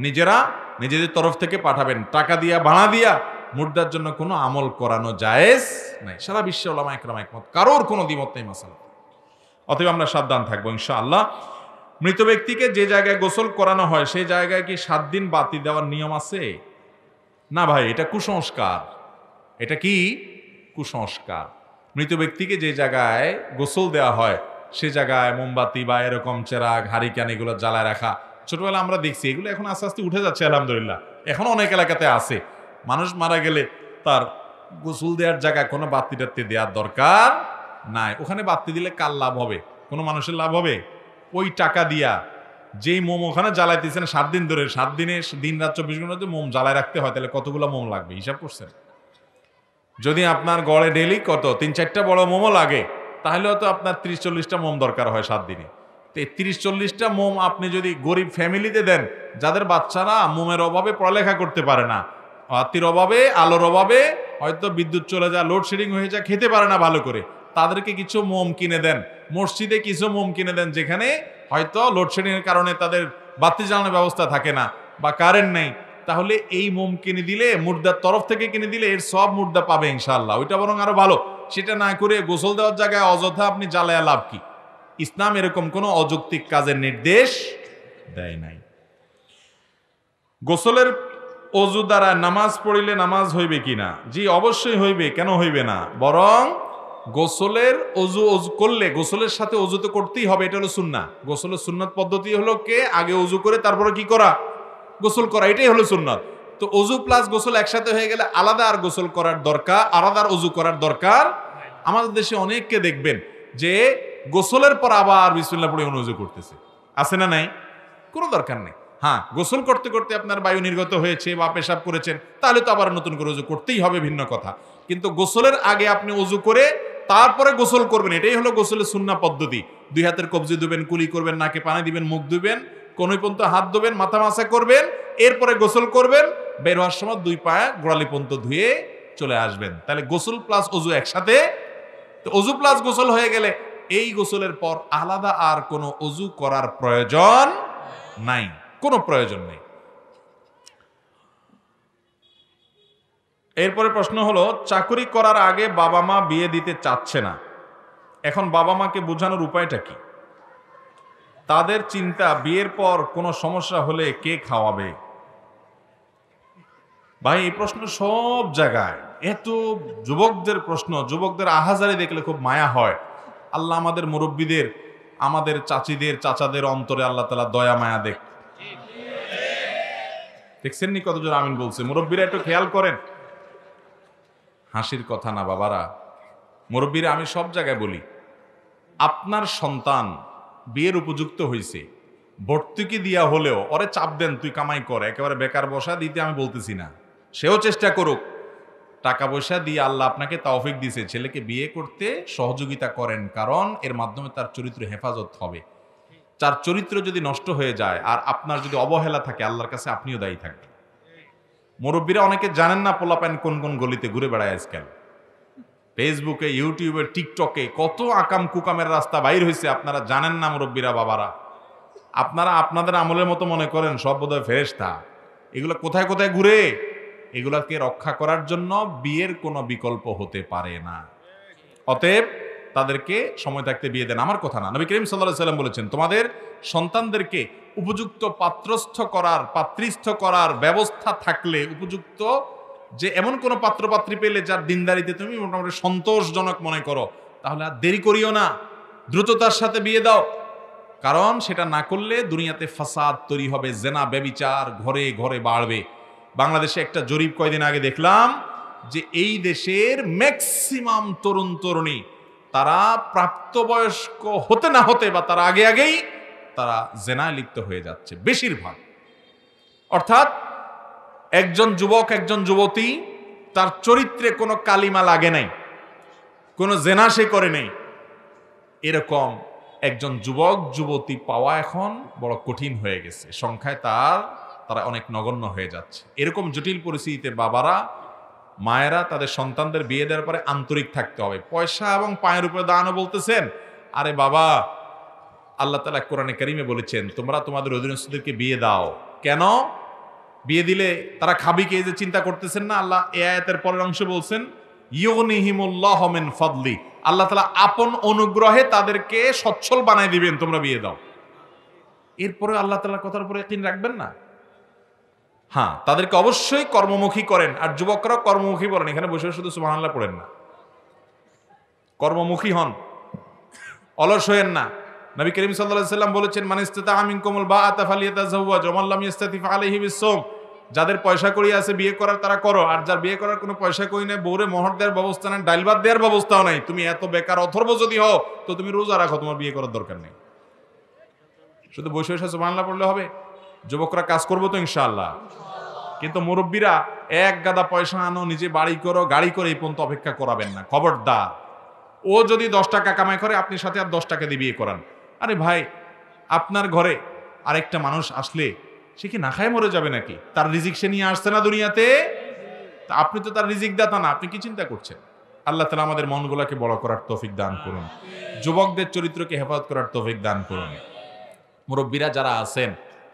নিজেরা নিজেদের তরফ থেকে পাঠাবেন, টাকা দিয়া ভাড়া দিয়া মুর্দার জন্য কোনো আমল করানো জায়েজ নাই। সারা বিশ্বে উলামা ইকরাম একমত, কারোর কোনো দ্বিমত নেই মাসালা। অতএব আমরা সাবধান থাকবো ইনশাআল্লাহ। মৃত ব্যক্তিকে যে জায়গায় গোসল করানো হয় সেই জায়গায় কি 7 দিন বাতি দেওয়ার নিয়ম আছে? না ভাই, এটা কুসংস্কার। এটা কি কুসংস্কার? মৃত ব্যক্তিকে যে জায়গায় গোসল দেওয়া হয় সে জায়গায় মোমবাতি বা এরকম চেরাগ, হারিকেন এগুলো জ্বালায় রাখা, ছোটবেলা আমরা দেখছি, এগুলো এখন আস্তে আস্তে উঠে যাচ্ছে আলহামদুলিল্লাহ। এখন অনেক এলাকাতে আছে। মানুষ মারা গেলে তার গোসল দেওয়ার জায়গায় কোনো বাতি টাতি দেওয়ার দরকার নাই। ওখানে বাতি দিলে কার লাভ হবে? কোনো মানুষের লাভ হবে? ওই টাকা দিয়া যেই মোম ওখানে জ্বালাইতেছেন 7 দিন ধরে, 7 দিনে দিন রাত 24 ঘন্টা মোম জ্বালায় রাখতে হয়, তাহলে কতগুলো মোম লাগবে হিসাব করছেন? যদি আপনার গড়ে ডেলি কত 3-4টা বড় মোমও লাগে, তাহলে তো আপনার 30-40টা মোম দরকার হয় 7 দিনে। তো 30-40টা মোম আপনি যদি গরিব ফ্যামিলিতে দেন, যাদের বাচ্চারা মোমের অভাবে পড়ালেখা করতে পারে না, বাতির অভাবে, আলোর অভাবে, হয়তো বিদ্যুৎ চলে যায়, লোডশেডিং হয়ে যায়, খেতে পারে না ভালো করে, তাদেরকে কিছু মোম কিনে দেন। মসজিদে কিছু মোম কিনে দেন, যেখানে হয়তো লোডশেডিং এর কারণে তাদের বাতি জ্বালানোর ব্যবস্থা থাকে না বা কারেন্ট নেই, তাহলে এই মোম কিনে দিলে, মুর্দার তরফ থেকে কিনে দিলে এর সব মুর্দা পাবে ইনশাআল্লাহ। ওইটা বরং আরো ভালো। সেটা না করে গোসল দেওয়ার জায়গায় অযথা আপনি জ্বালায়া লাভ কি? ইসলাম এরকম কোনো অযৌক্তিক কাজের নির্দেশ দেয় নাই। গোসলের অজু দ্বারা নামাজ পড়িলে নামাজ হইবে কিনা? জি, অবশ্যই হইবে। কেন হইবে না? বরং গোসলের অজু করলে গোসলের সাথে অজু তো করতেই হবে, এটা হলো সুন্নাহ। গোসলের সুন্নাত পদ্ধতি হলো কে আগে অজু করে তারপরে কি করা? গোসল করা, এটাই হলো সুন্নাত। তো অজু প্লাস গোসল একসাথে হয়ে গেলে আলাদা আর গোসল করার দরকার, আলাদা আর অজু করার দরকার। আমাদের দেশে অনেককে দেখবেন যে গোসলের পর আবার বিসমিল্লাহ পড়ে অজু করতেছে, আছে না নাই? কোনো দরকার নেই। হ্যাঁ, গোসল করতে করতে আপনার বায়ু নির্গত হয়েছে বা পেশাব করেছেন, তাহলে তো আবার নতুন করে অজু করতেই হবে, ভিন্ন কথা। কিন্তু গোসলের আগে আপনি অজু করে তারপরে গোসল করবেন, এটাই হলো গোসলের সুন্নাহ পদ্ধতি। 2 হাতের কবজি ধুবেন, কুলি করবেন, নাকে পানি দিবেন, মুখ ধুবেন, কোনই পর্যন্ত হাত ধুবেন, মাথা মাসা করবেন, এরপরে গোসল করবেন। বের হওয়ার সময় 2 পা গোড়ালি পর্যন্ত ধুয়ে চলে আসবেন। তাহলে গোসল প্লাস অজু একসাথে। তো অজু প্লাস গোসল হয়ে গেলে এই গোসলের পর আলাদা আর কোনো অজু করার প্রয়োজন নাই, কোনো প্রয়োজন নেই। এরপরে প্রশ্ন হলো, চাকরি করার আগে বাবা মা বিয়ে দিতে চাচ্ছে না, এখন বাবা মাকে বোঝানোর উপায়টা কি? তাদের চিন্তা বিয়ের পর কোনো সমস্যা হলে কে খাওয়াবে? ভাই, এই প্রশ্ন সব জায়গায়, এত যুবকদের প্রশ্ন, যুবকদের আহাজারি দেখলে খুব মায়া হয়। আল্লাহ আমাদের মুরব্বীদের, আমাদের চাচিদের, চাচাদের অন্তরে আল্লাহ তাআলা দয়া মায়া দেখছেন নি কতজন আমিন বলছে? মুরব্বীরা একটু খেয়াল করেন। হাসির কথা না বাবারা, মুরব্বীরা আমি সব জায়গায় বলি, আপনার সন্তান বিয়ের উপযুক্ত হয়েছে, ভর্তুকি দিয়া হলেও ওরে চাপ দেন তুই কামাই কর, একেবারে বেকার বসা দিতে আমি বলতেছি না, সেও চেষ্টা করুক, টাকা পয়সা দিয়ে আল্লাহ আপনাকে তৌফিক দিয়েছে, ছেলেকে বিয়ে করতে সহযোগিতা করেন, কারণ এর মাধ্যমে তার চরিত্র হেফাজত হবে। তার চরিত্র যদি নষ্ট হয়ে যায় আর আপনার যদি অবহেলা থাকে, আল্লাহর কাছে আপনিও দায়ী থাকবেন। মুরব্বীরা অনেকে জানেন না পোলাপান কোন কোন গলিতে ঘুরে বেড়ায় আজকাল, ফেসবুকে, ইউটিউবে, টিকটকে কত আকাম কুকামের রাস্তা বাইর হয়েছে, আপনারা জানেন না মুরব্বীরা, বাবারা। আপনারা আপনাদের আমলের মতো মনে করেন সব বোধহয় ফেরেশতা। এগুলো কোথায় কোথায় ঘুরে, এগুলাকে রক্ষা করার জন্য বিয়ের কোনো বিকল্প হতে পারে না। অতএব তাদেরকে সময় থাকতে বিয়ে দেন, আমার কথা না। নবী করিম সাল্লাল্লাহু আলাইহি ওয়াসাল্লাম বলেছেন, তোমাদের সন্তানদেরকে উপযুক্ত পাত্রস্থ করার ব্যবস্থা থাকলে, উপযুক্ত যে এমন কোন পাত্রপাত্রী পেলে যার দিনদারিতে তুমি মোটামুটি সন্তোষজনক মনে করো, তাহলে আর দেরি করিও না, দ্রুততার সাথে বিয়ে দাও। কারণ সেটা না করলে দুনিয়াতে ফাসাদ তৈরি হবে, জেনা ব্যভিচার ঘরে ঘরে বাড়বে। বাংলাদেশে একটা জরিপ কয়দিন আগে দেখলাম যে এই দেশের ম্যাক্সিমাম তরুণ তরুণী তারা প্রাপ্তবয়স্ক হতে না হতে বা তার আগে আগেই তারা জেনায় লিপ্ত হয়ে যাচ্ছে বেশিরভাগ। অর্থাৎ একজন যুবক, একজন যুবতী, তার চরিত্রে কোনো কালিমা লাগে নাই, কোনো জেনা সে করে নেই, এরকম একজন যুবক যুবতী পাওয়া এখন বড় কঠিন হয়ে গেছে, সংখ্যায় তারা অনেক নগণ্য হয়ে যাচ্ছে। এরকম জটিল পরিস্থিতিতে বাবারা, মায়েরা তাদের সন্তানদের বিয়ে দেওয়ার পরে আন্তরিক থাকতে হবে। পয়সা এবং পায়ের উপরে দাঁড়ানো বলতেছেন, আরে বাবা, আল্লাহ তাআলা কোরআনে কারিমে বলেছেন তোমরা তোমাদের অধীনস্থদেরকে বিয়ে দাও। কেন বিয়ে দিলে তারা খাবি কে, যে চিন্তা করতেছেন না? আল্লাহ এই আয়াতের পরের অংশে বলছেন ইউগনিহিমুল্লাহু মিন ফাদলি, আল্লাহ তাআলা আপন অনুগ্রহে তাদেরকে সচ্ছল বানায় দিবেন, তোমরা বিয়ে দাও। এরপরে আল্লাহ তাআলার কথার উপরে ইয়াকিন রাখবেন না? হ্যাঁ, তাদেরকে অবশ্যই কর্মমুখী করেন, আর যুবকরাও কর্মমুখী বলেন, এখানে বসে শুধু সুবহানাল্লাহ পড়েন না, কর্মমুখী হন, অলস হয়েন না। নবী করিম সাল্লাল্লাহু আলাইহি ওয়াসাল্লাম বলেছেন মান ইসতাতা মিনকুমুল বাআতা ফালিয়াতাযাওয়াজ ওয়া মান লাম ইসতাতি ফাআলাইহি বিসসাওম, যাদের পয়সা কড়ি আছে বিয়ে করার তারা করো, আর যার বিয়ে করার কোনো পয়সা কই নাই, বউরে মোহর দেওয়ার ব্যবস্থা নাই, ডাইল ভাত দেওয়ার ব্যবস্থাও নাই, তুমি এত বেকার অথর্ব যদি হও তো তুমি রোজা রাখো, তোমার বিয়ে করার দরকার নেই। শুধু বসে বসে সুবহানাল্লাহ পড়লে হবে? যুবকরা কাজ করবো তো ইনশাআল্লাহ। কিন্তু মুরব্বীরা এক গাদা পয়সা আনো, নিজে বাড়ি করো, গাড়ি করে এই পর্যন্ত অপেক্ষা করাবেন না, খবরদার। ও যদি 10 টাকা কামাই করে, আপনি সাথে আর 10 টাকা দিয়ে বিয়ে করান। আরে ভাই, আপনার ঘরে আরেকটা মানুষ আসলে সে কি না খায় মরে যাবে নাকি? তার রিজিক সে নিয়ে আসছে না দুনিয়াতে, আপনি তো তার রিজিক দাতা না, আপনি কি চিন্তা করছেন? আল্লাহ তাআলা আমাদের মনগুলোকে বড় করার তৌফিক দান করুন, যুবকদের চরিত্রকে হেফাজত করার তৌফিক দান করুন। মুরব্বীরা যারা আছেন,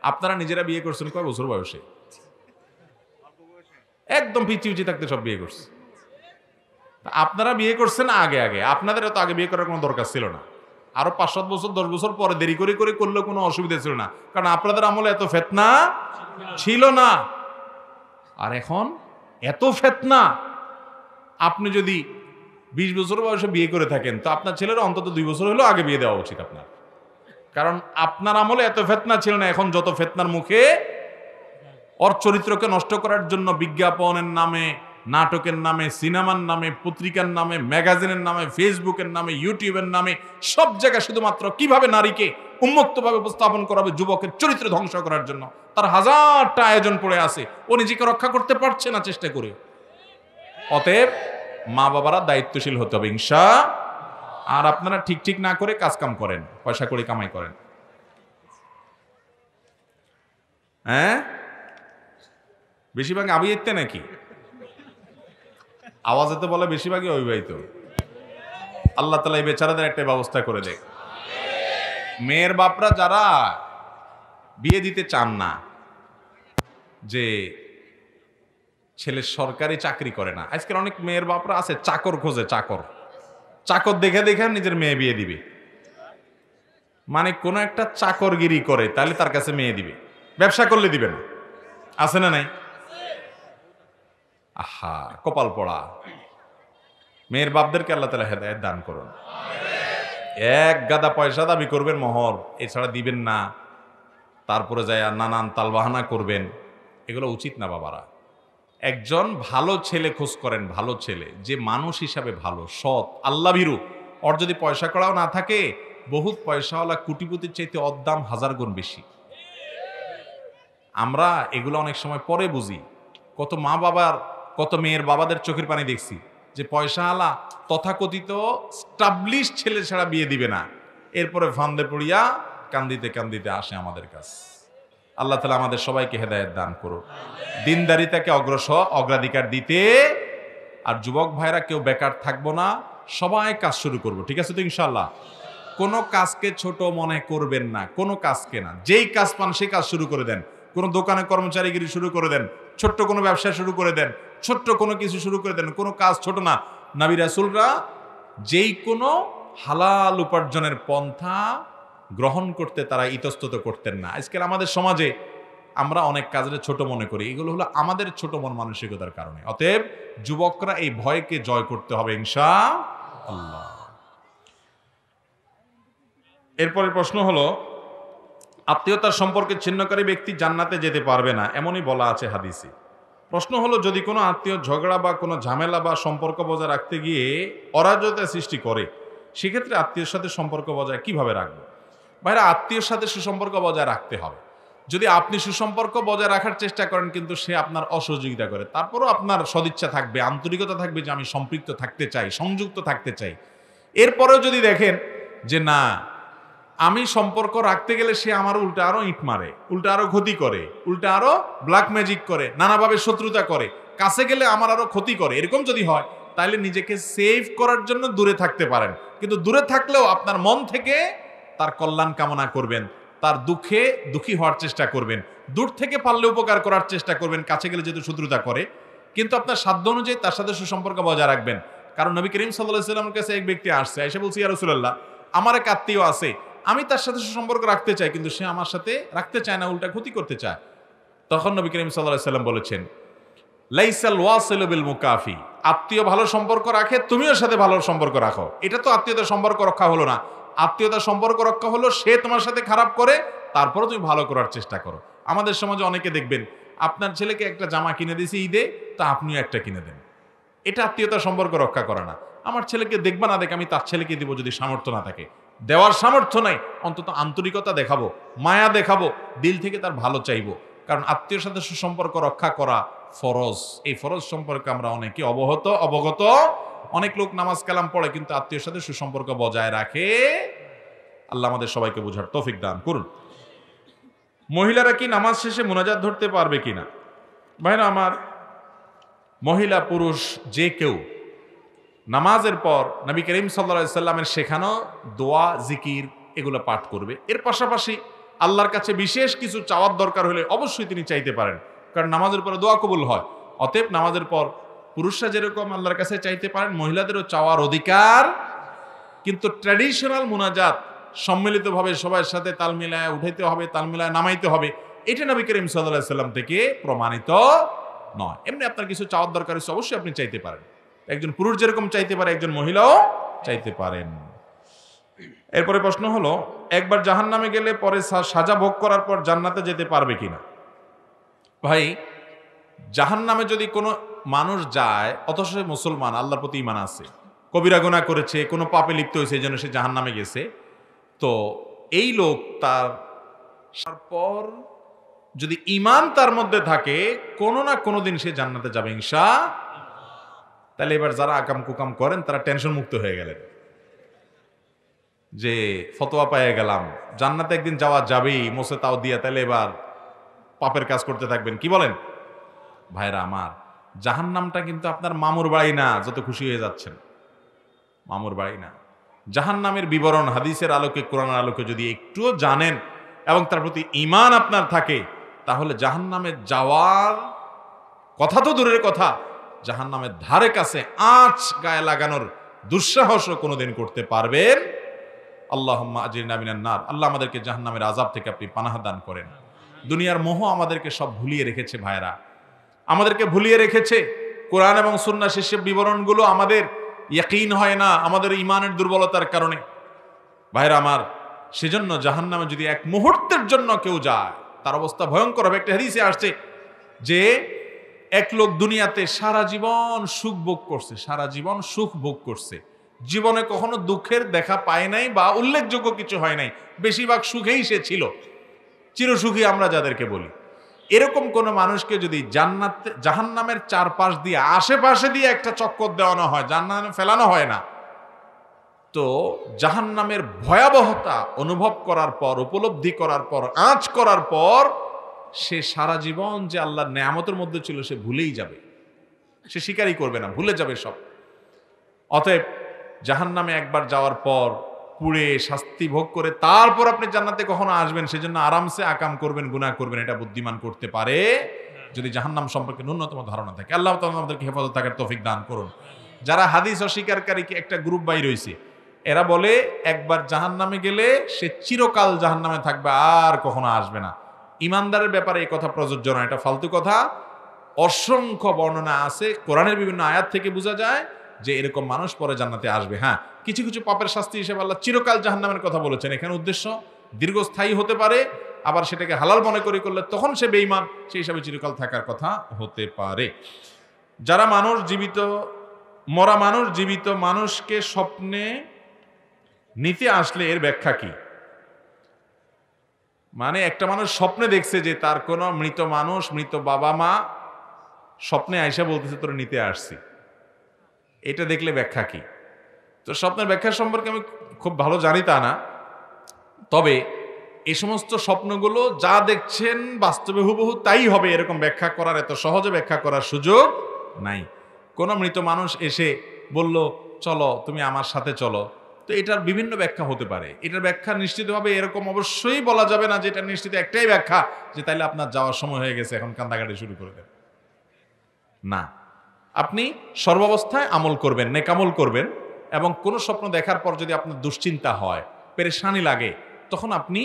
আপনারা নিজেরা বিয়ে করছেন কয় বছর বয়সে? একদম পিচি উচি থাকতে সব বিয়ে করছে। আপনারা বিয়ে করছেন আগে আগে, আপনাদের এত আগে বিয়ে করার কোনো দরকার ছিল না। আরো 5-7 বছর 10 বছর পরে দেরি করে করলেও কোনো অসুবিধা ছিল না, কারণ আপনাদের আমলে এত ফিতনা ছিল না। আর এখন এত ফিতনা। আপনি যদি 20 বছর বয়সে বিয়ে করে থাকেন, তো আপনার ছেলের অন্তত 2 বছর হলেও আগে বিয়ে দেওয়া উচিত আপনার, কারণ আপনার আমলে এত ফিতনা ছিল না। এখন যত ফিতনার মুখে, ওর চরিত্রকে নষ্ট করার জন্য বিজ্ঞাপনের নামে, নাটকের নামে, সিনেমার নামে, পত্রিকার নামে, ম্যাগাজিনের নামে, ফেসবুকের নামে, ইউটিউবের নামে, সব জায়গায় শুধুমাত্র কিভাবে নারীকে উন্মুক্তভাবে উপস্থাপন করাবে যুবকের চরিত্র ধ্বংস করার জন্য তার হাজারটা আয়োজন পড়ে আছে, ও নিজেকে রক্ষা করতে পারছে না চেষ্টা করে। অতএব মা বাবারা দায়িত্বশীল হতে হবে ইনশাআল্লাহ। আর আপনারা ঠিক ঠিক না করে কাজ কাম করেন, পয়সা করে কামাই করেন। হ্যাঁ, বেশিরভাগ আবিয়াইতে নাকি? আওয়াজে তো বলে বেশিরভাগই অবিবাহিত। আল্লাহ তাআলা এই বেচারাদের একটা ব্যবস্থা করে দেয়। মেয়ের বাপরা যারা বিয়ে দিতে চান না, যে ছেলে সরকারি চাকরি করে না, আজকাল অনেক মেয়ের বাপরা আছে চাকর খোঁজে, চাকর দেখে দেখে নিজের মেয়ে বিয়ে দিবে। মানে কোনো একটা চাকরগিরি করে তাহলে তার কাছে মেয়ে দিবে, ব্যবসা করলে দিবে না। আছে না নাই? আহা, কপাল পড়া। মেয়ের বাপদেরকে আল্লাহ তাআলা হেদায়েত দান করুন। এক গাদা পয়সা দাবি করবেন মোহর, এছাড়া দিবেন না, তারপরে যায় নানান তালবাহানা করবেন, এগুলো উচিত না বাবারা। একজন ভালো ছেলে খোঁজ করেন, ভালো ছেলে যে মানুষ হিসাবে ভালো, সৎ, আল্লাহ ভীরু, ওর যদি পয়সা কড়াও না থাকে, বহুত পয়সাওয়ালা কোটিপতির চাইতে অদ্দাম 1000 গুণ বেশি। আমরা এগুলো অনেক সময় পরে বুঝি। কত মা বাবার, কত মেয়ের বাবাদের চোখের পানি দেখছি যে পয়সাওয়ালা তথাকথিত স্টাবলিশ ছেলে ছাড়া বিয়ে দিবে না, এরপরে ফান্দে পড়িয়া কান্দিতে কান্দিতে আসে আমাদের কাছে। আল্লাহ তাআলা আমাদের সবাইকে হেদায়েত দান করুন, দিনদারিতাকে অগ্রাধিকার দিতে। আর যুবক ভাইরা কেউ বেকার থাকবো না, সবাই কাজ শুরু করবো, ঠিক আছে তো ইনশাআল্লাহ? কোনো কাজকে ছোট মনে করবেন না, কোনো কাজকে না, যেই কাজ পান সেই কাজ শুরু করে দেন। কোনো দোকানে কর্মচারীগিরি শুরু করে দেন, ছোট্ট কোনো ব্যবসা শুরু করে দেন, ছোট্ট কোনো কিছু শুরু করে দেন, কোনো কাজ ছোট না। নবী রাসূলরা যেই কোনো হালাল উপার্জনের পন্থা গ্রহণ করতে তারা ইতস্তত করতেন না। আজকাল আমাদের সমাজে আমরা অনেক কাজে ছোট মনে করি, এগুলো হলো আমাদের ছোট মন মানসিকতার কারণে। অতএব যুবকরা এই ভয়কে জয় করতে হবে ইনশাআল্লাহ। এরপরের প্রশ্ন হলো, আত্মীয়তার সম্পর্কে ছিন্নকারী ব্যক্তি জান্নাতে যেতে পারবে না, এমনই বলা আছে হাদিসে। প্রশ্ন হলো, যদি কোনো আত্মীয় ঝগড়া বা কোনো ঝামেলা বা সম্পর্ক বজায় রাখতে গিয়ে অরাজকতা সৃষ্টি করে, সেক্ষেত্রে আত্মীয়ের সাথে সম্পর্ক বজায় কিভাবে রাখবে? ভাইরা, আত্মীয়ের সাথে সুসম্পর্ক বজায় রাখতে হবে। যদি আপনি সুসম্পর্ক বজায় রাখার চেষ্টা করেন কিন্তু সে আপনার অসহযোগিতা করে, তারপরও আপনার সদিচ্ছা থাকবে, আন্তরিকতা থাকবে যে আমি সম্পৃক্ত থাকতে চাই, সংযুক্ত থাকতে চাই। এরপরেও যদি দেখেন যে না, আমি সম্পর্ক রাখতে গেলে সে আমার উল্টা আরো ইট মারে, উল্টা আরো ক্ষতি করে, উল্টা আরো ব্ল্যাক ম্যাজিক করে, নানাভাবে শত্রুতা করে, কাছে গেলে আমার আরো ক্ষতি করে, এরকম যদি হয় তাহলে নিজেকে সেভ করার জন্য দূরে থাকতে পারেন। কিন্তু দূরে থাকলেও আপনার মন থেকে তার কল্যাণ কামনা করবেন, তার দুঃখে দুঃখী হওয়ার চেষ্টা করবেন, দূর থেকে পারলে উপকার করার চেষ্টা করবেন, কাছে গেলে যেহেতু শত্রুতা করে। কিন্তু আপনার সাধ্য অনুযায়ী তার সাথে সুসম্পর্ক বজায় রাখবেন। কারণ নবী করিম সাল্লাল্লাহু আলাইহি ওয়াসাল্লামের কাছে এক ব্যক্তি আসছে, এসে বলছে, ইয়া রাসূলুল্লাহ, আমার এক আত্মীয় আছে, আমি তার সাথে সুসম্পর্ক রাখতে চাই, কিন্তু সে আমার সাথে রাখতে চায় না, উল্টা ক্ষতি করতে চায়। তখন নবী করিম সাল্লাল্লাহু আলাইহি ওয়াসাল্লাম বলেছেন, লাইসাল ওয়াসিলু বিল মুকাফি, আত্মীয় ভালো সম্পর্ক রাখে, তুমিও সাথে ভালো সম্পর্ক রাখো। এটা তো আত্মীয়তার সম্পর্ক রক্ষা হলো না। আত্মীয়তার সম্পর্ক রক্ষা হলো সে তোমার সাথে খারাপ করে, তারপরে তুমি ভালো করার চেষ্টা করো। আমাদের সমাজে অনেকে দেখবেন, আপনার ছেলেকে একটা জামা কিনে দিয়েছে ঈদে, তা আপনিও একটা কিনে দেন। এটা আত্মীয়তার সম্পর্ক রক্ষা করা না। আমার ছেলেকে দেখবা না দেখে আমি তার ছেলেকে দিব, যদি সামর্থ্য না থাকে। দেওয়ার সামর্থ্য নাই, অন্তত আন্তরিকতা দেখাবো, মায়া দেখাবো, দিল থেকে তার ভালো চাইবো। কারণ আত্মীয়র সাথে সুসম্পর্ক রক্ষা করা ফরজ। এই ফরজ সম্পর্কে আমরা অনেকে অবগত। অনেক লোক নামাজ কালাম পড়ে কিন্তু আত্মীয়র সাথে সুসম্পর্ক বজায় রাখে। আল্লাহ আমাদের সবাইকে বোঝার তৌফিক দান করুন। মহিলারা কি নামাজ শেষে মুনাজাত ধরতে পারবে কিনা? ভাইরা আমার, মহিলা পুরুষ যে কেউ নামাজের পর নবী করিম সাল্লাল্লাহু আলাইহি সাল্লামের শেখানো দোয়া, জিকির এগুলো পাঠ করবে। এর পাশাপাশি আল্লাহর কাছে বিশেষ কিছু চাওয়ার দরকার হলে অবশ্যই তিনি চাইতে পারেন, কারণ নামাজের পরে দোয়া কবুল হয়। অতএব নামাজের পর পুরুষরা যেরকম আল্লাহর কাছে চাইতে পারেন, মহিলাদেরও চাওয়ার অধিকার। কিন্তু ট্র্যাডিশনাল মুনাজাত সম্মিলিতভাবে সবার সাথে তাল মিলায় উঠাইতে হবে, তাল মিলায় নামাইতে হবে, এটা নবী করিম সাল্লাল্লাহু আলাইহি সাল্লাম থেকে প্রমাণিত নয়। এমনি আপনার কিছু চাওয়ার দরকার হচ্ছে, অবশ্যই আপনি চাইতে পারেন। একজন পুরুষ যেরকম চাইতে পারে, একজন মহিলাও চাইতে পারেন। এরপরে প্রশ্ন হলো, একবার জাহান্নামে গেলে পরে সাজা ভোগ করার পর জান্নাতে যেতে পারবে কিনা? ভাই, জাহান্নামে যদি কোনো মানুষ যায় অথচ সে মুসলমান, আল্লাহর প্রতি ঈমান আছে, কবিরা গুনাহ করেছে, কোনো পাপে লিপ্ত হয়েছে, এই জন্য সে জাহান্নামে গেছে, তো এই লোক তারপর যদি ঈমান তার মধ্যে থাকে, কোনো না কোনো দিন সে জান্নাতে যাবে ইনশাআল্লাহ। তাহলে এবার যারা আকাম কুকাম করেন তারা টেনশন মুক্ত হয়ে গেলেন যে ফতোয়া পেয়ে গেলাম, জান্নাতে একদিন যাওয়া যাবেই, মোসে তাও দিয়া, তাহলে এবার পাপের কাজ করতে থাকবেন। কি বলেন ভাইরা আমার? জাহান্নামটা কিন্তু আপনার মামুর বাড়ি না, যত খুশি হয়ে যাচ্ছেন, মামুর বাড়ি না। জাহান্নামের বিবরণ হাদিসের আলোকে, কোরআনের আলোকে যদি একটুও জানেন এবং তার প্রতি ঈমান আপনার থাকে, তাহলে জাহান্নামে যাওয়ার কথা তো দূরের কথা, জাহান্নামের ধারে কাছে আঁচ গায়ে লাগানোর দুঃসাহসও কোনোদিন করতে পারবেন। আল্লাহুম্মা আজিরনা মিনান নার। আল্লাহ আমাদেরকে জাহান্নামের আযাব থেকে আপনি পানাহ দান করেন। দুনিয়ার মোহ আমাদেরকে সব ভুলিয়ে রেখেছে ভাইরা, আমাদেরকে ভুলিয়ে রেখেছে। কোরআন এবং সুন্নাহ শেষের বিবরণগুলো আমাদের ইয়াকিন হয় না, আমাদের ঈমানের দুর্বলতার কারণে। ভাইরা আমার, সেজন্য জাহান্নামে যদি এক মুহূর্তের জন্য কেউ যায়, তার অবস্থা ভয়ঙ্কর হবে। একটা হাদিসে আসছে যে এক লোক দুনিয়াতে সারা জীবন সুখ ভোগ করছে, সারা জীবন সুখ ভোগ করছে, জীবনে কখনো দুঃখের দেখা পায় নাই বা উল্লেখযোগ্য কিছু হয় নাই, বেশিরভাগ সুখেই সে ছিল, চিরসুখী আমরা যাদেরকে বলি। এরকম কোন মানুষকে যদি জাহান্নামের চারপাশ দিয়ে আশেপাশে দিয়ে একটা চক্কর দেওয়ানো হয়, জাহান্নামে ফেলানো হয় না, তো জাহান্নামের ভয়াবহতা অনুভব করার পর, উপলব্ধি করার পর, আঁচ করার পর সে সারা জীবন যে আল্লাহর নেয়ামতের মধ্যে ছিল সে ভুলেই যাবে, সে স্বীকারই করবে না, ভুলে যাবে সব। অতএব জাহান্নামে একবার যাওয়ার পর পুড়ে শাস্তি ভোগ করে তারপর আপনি জান্নাতে কখনো আসবেন, সেজন্য আরামসে আকাম করবেন, গুনাহ করবেন, এটা বুদ্ধিমান করতে পারে যদি জাহান্নাম সম্পর্কে ন্যূনতম ধারণা থাকে। আল্লাহ তাআলা আমাদেরকে হেফাজত থাকার তৌফিক দান করুন। যারা হাদিস অস্বীকারীকে একটা গ্রুপ বাই রয়েছে, এরা বলে একবার জাহান্নামে গেলে সে চিরকাল জাহান্নামে থাকবে, আর কখনো আসবে না। ইমানদারের ব্যাপারে এই কথা প্রযোজ্য নয়, এটা ফালতু কথা। অসংখ্য বর্ণনা আছে, কোরআনের বিভিন্ন আয়াত থেকে বোঝা যায় যে এরকম মানুষ পরে জান্নাতে আসবে। হ্যাঁ, কিছু কিছু পাপের শাস্তি হিসেবে আল্লাহ চিরকাল জাহান্নামের কথা বলেছেন। এখানে উদ্দেশ্য দীর্ঘস্থায়ী হতে পারে, আবার সেটাকে হালাল মনে করে করলে তখন সে বেঈমান, সেই হিসাবে চিরকাল থাকার কথা হতে পারে। যারা মানুষ জীবিত, মরা মানুষ জীবিত মানুষকে স্বপ্নে নিতে আসলে এর ব্যাখ্যা কি? মানে একটা মানুষ স্বপ্নে দেখছে যে তার কোনো মৃত মানুষ, মৃত বাবা মা স্বপ্নে আয়সা বলতেছে তোরা নিতে আসছি, এটা দেখলে ব্যাখ্যা কি? তো স্বপ্নের ব্যাখ্যা সম্পর্কে আমি খুব ভালো জানি তা না, তবে এই সমস্ত স্বপ্নগুলো যা দেখছেন বাস্তবে হুবহু তাই হবে এরকম ব্যাখ্যা করার, এত সহজে ব্যাখ্যা করার সুযোগ নাই। কোনো মৃত মানুষ এসে বলল চলো তুমি আমার সাথে চলো, তো এটার বিভিন্ন ব্যাখ্যা হতে পারে। এটার ব্যাখ্যা নিশ্চিতভাবে এরকম অবশ্যই বলা যাবে না যে এটা নিশ্চিত একটাই ব্যাখ্যা যে তাইলে আপনার যাওয়ার সময় হয়ে গেছে, এখন কান্দাকাটি শুরু করে দেন। না, আপনি সর্বাবস্থায় আমল করবেন, নেকামল করবেন, এবং কোনো স্বপ্ন দেখার পর যদি আপনার দুশ্চিন্তা হয়, পেরেশানি লাগে, তখন আপনি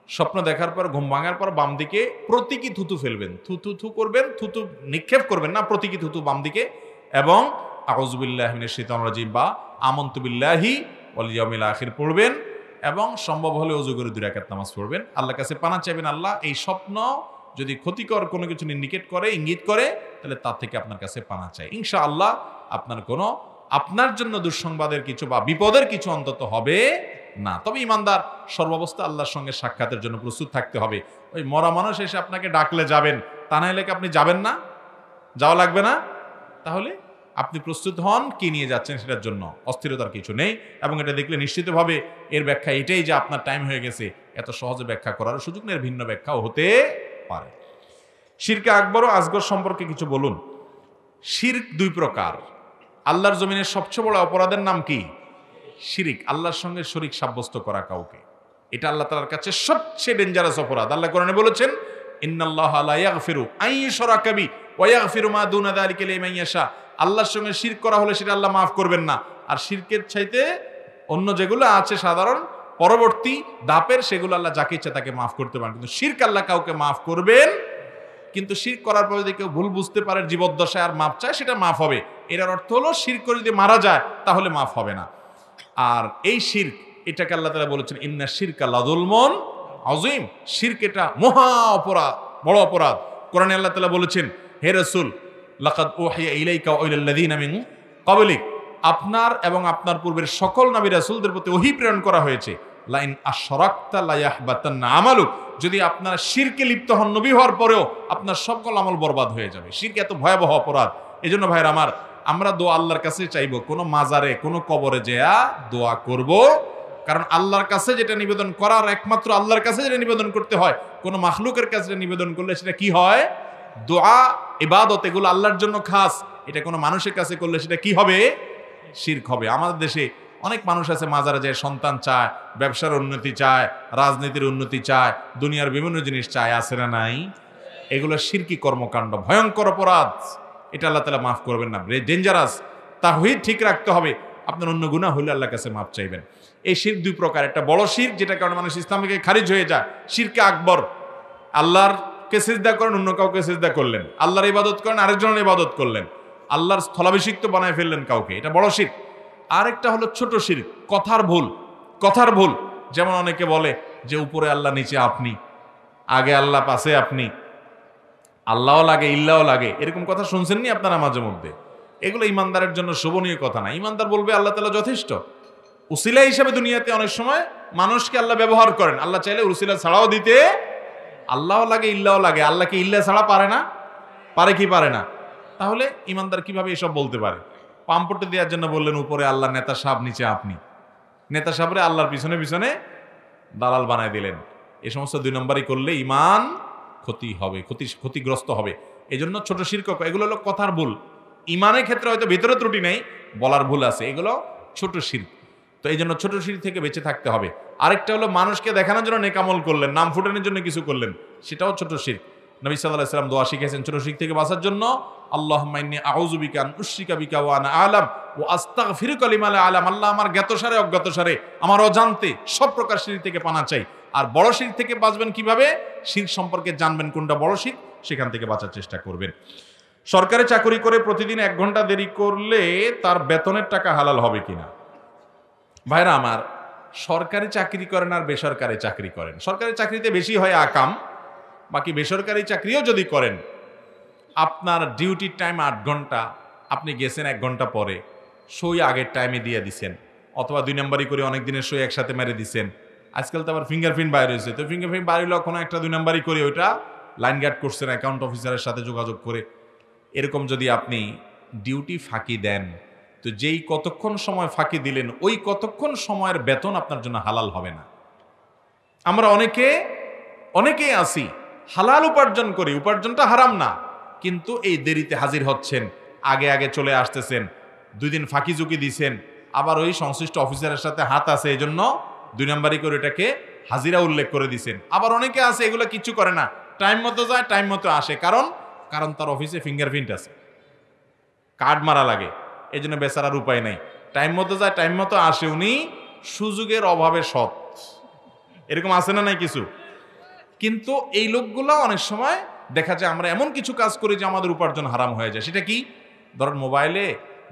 স্বপ্ন দেখার পর, ঘুম ভাঙার পর বাম দিকে প্রতীকী থুতু ফেলবেন, থুতু করবেন, থুতু নিক্ষেপ করবেন না, প্রতীকী থুতু বাম দিকে, এবং আউযু বিল্লাহি মিনাশ শাইতানির রাজিম বা আমানতু বিল্লাহি ওয়াল ইয়াউমিল আখির পড়বেন, এবং সম্ভব হলে ওযু করে 2 রাকাত নামাজ পড়বেন। আল্লাহর কাছে পানা চাইবেন, আল্লাহ এই স্বপ্ন যদি ক্ষতিকর কোনো কিছু ইন্ডিকেট করে, ইঙ্গিত করে, তাহলে তার থেকে আপনার কাছে পানা চাই। ইনশাআল্লাহ আপনার জন্য দুঃসংবাদের কিছু বা বিপদের কিছু অন্তত হবে না। তবে ইমানদার সর্বাবস্থা আল্লাহর সঙ্গে সাক্ষাতের জন্য প্রস্তুত থাকতে হবে। ওই মরা মানুষ এসে আপনাকে ডাকলে যাবেন, তা না হলে কি আপনি যাবেন না? যাওয়া লাগবে না? তাহলে আপনি প্রস্তুত হন, কি নিয়ে যাচ্ছেন সেটার জন্য, অস্থিরতার কিছু নেই। এবং এটা দেখলে নিশ্চিতভাবে এর ব্যাখ্যা এটাই যে আপনার টাইম হয়ে গেছে, এত সহজে ব্যাখ্যা করার সুযোগ নেই, ভিন্ন ব্যাখ্যাও হতে পারে। শিরকে আকবর ও আসগর সম্পর্কে কিছু বলুন। শিরক 2 প্রকার। আল্লাহর জমিনের সবচেয়ে বড় অপরাধের নাম কি? শিরিক, আল্লাহর সঙ্গে শরীক সাব্যস্ত করা কাউকে। এটা আল্লাহ তাআলার কাছে সবচেয়ে ডেঞ্জারাস অপরাধ। আল্লাহ কোরআনে বলেছেন ইন্নাল্লাহা লা ইয়াগফিরু আন ইউশরাকা বিহি ওয়া ইয়াগফিরু মা দুনা যালিকা লিমান ইয়াশা। আল্লাহর সঙ্গে শিরক করা হলে সেটা আল্লাহ মাফ করবেন না, আর শিরকের চাইতে অন্য যেগুলো আছে সাধারণ পরবর্তী ধাপের, সেগুলো আল্লাহ যাকে ইচ্ছা তাকে মাফ করতে পারেন, কিন্তু শিরক আল্লাহ কাউকে মাফ করবেন। কিন্তু শিরক করার পর যদি কেউ ভুল বুঝতে পারে, জীবদ্দশায় আর মাফ চায়, সেটা মাফ হবে। এর অর্থ হলো শিরক করে যদি মারা যায় তাহলে মাফ হবে না। আর এই শিরক, এটাকে আল্লাহ তাআলা বলেছেন ইন্না শিরকা লাযুলমুন আযীম। শিরক এটা মহা অপরাধ, বড় অপরাধ। কোরআনে আল্লাহ তাআলা বলেছেন হে রাসূল লাকাদ উহিয়া ইলাইকা ওয়া ইলাল্লাযীনা মিন ক্বাবলিক, আপনার এবং আপনার পূর্বের সকল নবী রাসূলদের প্রতি ওহী প্রেরণ করা হয়েছে, লাইন আশরাকতা লা ইয়াহবাতান্না আমালুক, যদি আপনার শিরকে লিপ্ত হন নবী হওয়ার পরেও আপনার সকল আমল বরবাদ হয়ে যাবে। শিরক এত ভয়াবহ অপরাধ। এজন্য ভাইরা আমার, আমরা দোয়া আল্লাহর কাছে চাইবো, কোনো মাজারে কোনো কবরে যেয়া দোয়া করব, কারণ আল্লাহর কাছে যেটা নিবেদন করার একমাত্র আল্লাহর কাছে যেটা নিবেদন করতে হয়, কোনো মাখলুকের কাছে নিবেদন করলে সেটা কি হয়? দোয়া, ইবাদত, এগুলো আল্লাহর জন্য খাস। এটা কোনো মানুষের কাছে করলে সেটা কি হবে? শিরক হবে। আমাদের দেশে অনেক মানুষ আছে মাজারে যায় সন্তান চায়, ব্যবসার উন্নতি চায়, রাজনীতির উন্নতি চায়, দুনিয়ার বিভিন্ন জিনিস চায়, আছে না নাই? এগুলো শিরকি কর্মকাণ্ড, ভয়ঙ্কর অপরাধ। এটা আল্লাহ তাআলা মাফ করবেন না, ডেঞ্জারাস। তাওহীদ ঠিক রাখতে হবে। আপনার অন্য গুনাহ হলে আল্লাহর কাছে মাফ চাইবেন। এই শিরক 2 প্রকার। একটা বড় শিরক, যেটা কারণে মানুষ ইসলাম থেকে খারিজ হয়ে যায়, শিরকে আকবর। আল্লাহরকে সিজদা করেন, অন্য কাউকে সিজদা করলেন। আল্লাহর ইবাদত করেন, আরেকজনের ইবাদত করলেন। আল্লাহর স্থলাভিষিক্ত বানায় ফেললেন কাউকে, এটা বড় শিরক। আরেকটা হলো ছোট শিরক, কথার ভুল। যেমন অনেকে বলে যে উপরে আল্লাহ, নিচে আপনি, আগে আল্লাহ, পাশে আপনি, আল্লাহও লাগে ইল্লাহও লাগে, এরকম কথা শুনছেননি আপনারা মাঝে মধ্যে? এগুলো ইমানদারের জন্য শোভনীয় কথা না। ইমানদার বলবে আল্লাহ তাআলা যথেষ্ট। উসিলা হিসাবে দুনিয়াতে অনেক সময় মানুষকে আল্লাহ ব্যবহার করেন, আল্লাহ চাইলে উসিলা ছাড়াও দিতে, আল্লাহ লাগে ইল্লাও লাগে। আল্লাহকে ইল্লা ছাড়া পারে না? পারে কি পারে না? তাহলে ইমানদার কিভাবে এসব বলতে পারে? পাম্পটে দেওয়ার জন্য বললেন উপরে আল্লাহ, নেতা সাহেব নিচে আপনি। নেতা সাহেবরে আল্লাহর পিছনে পিছনে দালাল বানায় দিলেন। এই সমস্ত 2 নম্বরই করলে ইমান ক্ষতি হবে, ক্ষতিগ্রস্ত হবে। এই জন্য ছোট শিরক, এগুলো হলো কথার ভুল। ইমানের ক্ষেত্রে হয়তো ভিতরে ত্রুটি নেই, বলার ভুল আছে, এগুলো ছোট শিরক। তো এই জন্য ছোট শিরক থেকে বেঁচে থাকতে হবে। আরেকটা হলো মানুষকে দেখানোর জন্য নেক আমল করলেন, নাম ফুটানোর জন্য কিছু করলেন, সেটাও ছোট শিরক। নবী সাল্লাল্লাহু আলাইহি ওয়াসাল্লাম দোয়া শিখিয়েছেন ছোট শিরক থেকে বাঁচার জন্য, আল্লাহুম্মা ইন্নী আউযু বিকা আন উশরিকা বিকা ওয়া আনা আ'লাম ওয়া আস্তাগফিরুকা লিমা লা আ'লাম। আল্লাহ, আমার জ্ঞাতসারে অজ্ঞাতসারে, আমার অজান্তে সব প্রকার শিরক থেকে পানা চাই। আর বড় শিরক থেকে বাঁচবেন কিভাবে? শিরক সম্পর্কে জানবেন কোনটা বড় শিরক, সেখান থেকে বাঁচার চেষ্টা করবেন। সরকারি চাকরি করে প্রতিদিন 1 ঘন্টা দেরি করলে তার বেতনের টাকা হালাল হবে কিনা? ভাইরা আমার, সরকারি চাকরি করেন আর বেসরকারি চাকরি করেন, সরকারি চাকরিতে বেশি হয় আকাম, বাকি বেসরকারি চাকরিও যদি করেন, আপনার ডিউটির টাইম 8 ঘন্টা, আপনি গেছেন 1 ঘন্টা পরে, সই আগের টাইমে দিয়ে দিছেন, অথবা 2 নম্বরই করে অনেক দিনের সই একসাথে মেরে দিছেন। আজকাল তো আবার ফিঙ্গারপ্রিন্ট বাইরে হয়েছে, তো ফিঙ্গারপ্রিন্ট বাইরে হলেও কোনো একটা 2 নম্বরই করে ওইটা লাইন গার্ড করছেন অ্যাকাউন্ট অফিসারের সাথে যোগাযোগ করে। এরকম যদি আপনি ডিউটি ফাঁকি দেন, তো যেই কতক্ষণ সময় ফাঁকি দিলেন ওই কতক্ষণ সময়ের বেতন আপনার জন্য হালাল হবে না। আমরা অনেকেই আছি হালাল উপার্জন করি, উপার্জনটা হারাম না, কিন্তু এই দেরিতে হাজির হচ্ছেন, আগে আগে চলে আসতেছেন, 2 দিন ফাঁকি ঝুঁকি দিছেন, আবার ওই সংশ্লিষ্ট অফিসারের সাথে হাত আছে, এই জন্য 2 নম্বরই করে এটাকে হাজিরা উল্লেখ করে দিছেন। আবার অনেকে আছে এগুলো কিচ্ছু করে না, টাইম মতো যায়, টাইম মতো আসে, কারণ তার অফিসে ফিঙ্গারপ্রিন্ট আছে, কার্ড মারা লাগে, এই জন্য বেচারার উপায় নাই, টাইম মতো যায়, টাইম মতো আসে। উনি সুযোগের অভাবে সৎ, এরকম আছে না নাই কিছু? কিন্তু এই লোকগুলো অনেক সময় দেখা যায় আমরা এমন কিছু কাজ করি যে আমাদের উপার্জন হারাম হয়ে যায়। সেটা কি? ধরেন মোবাইলে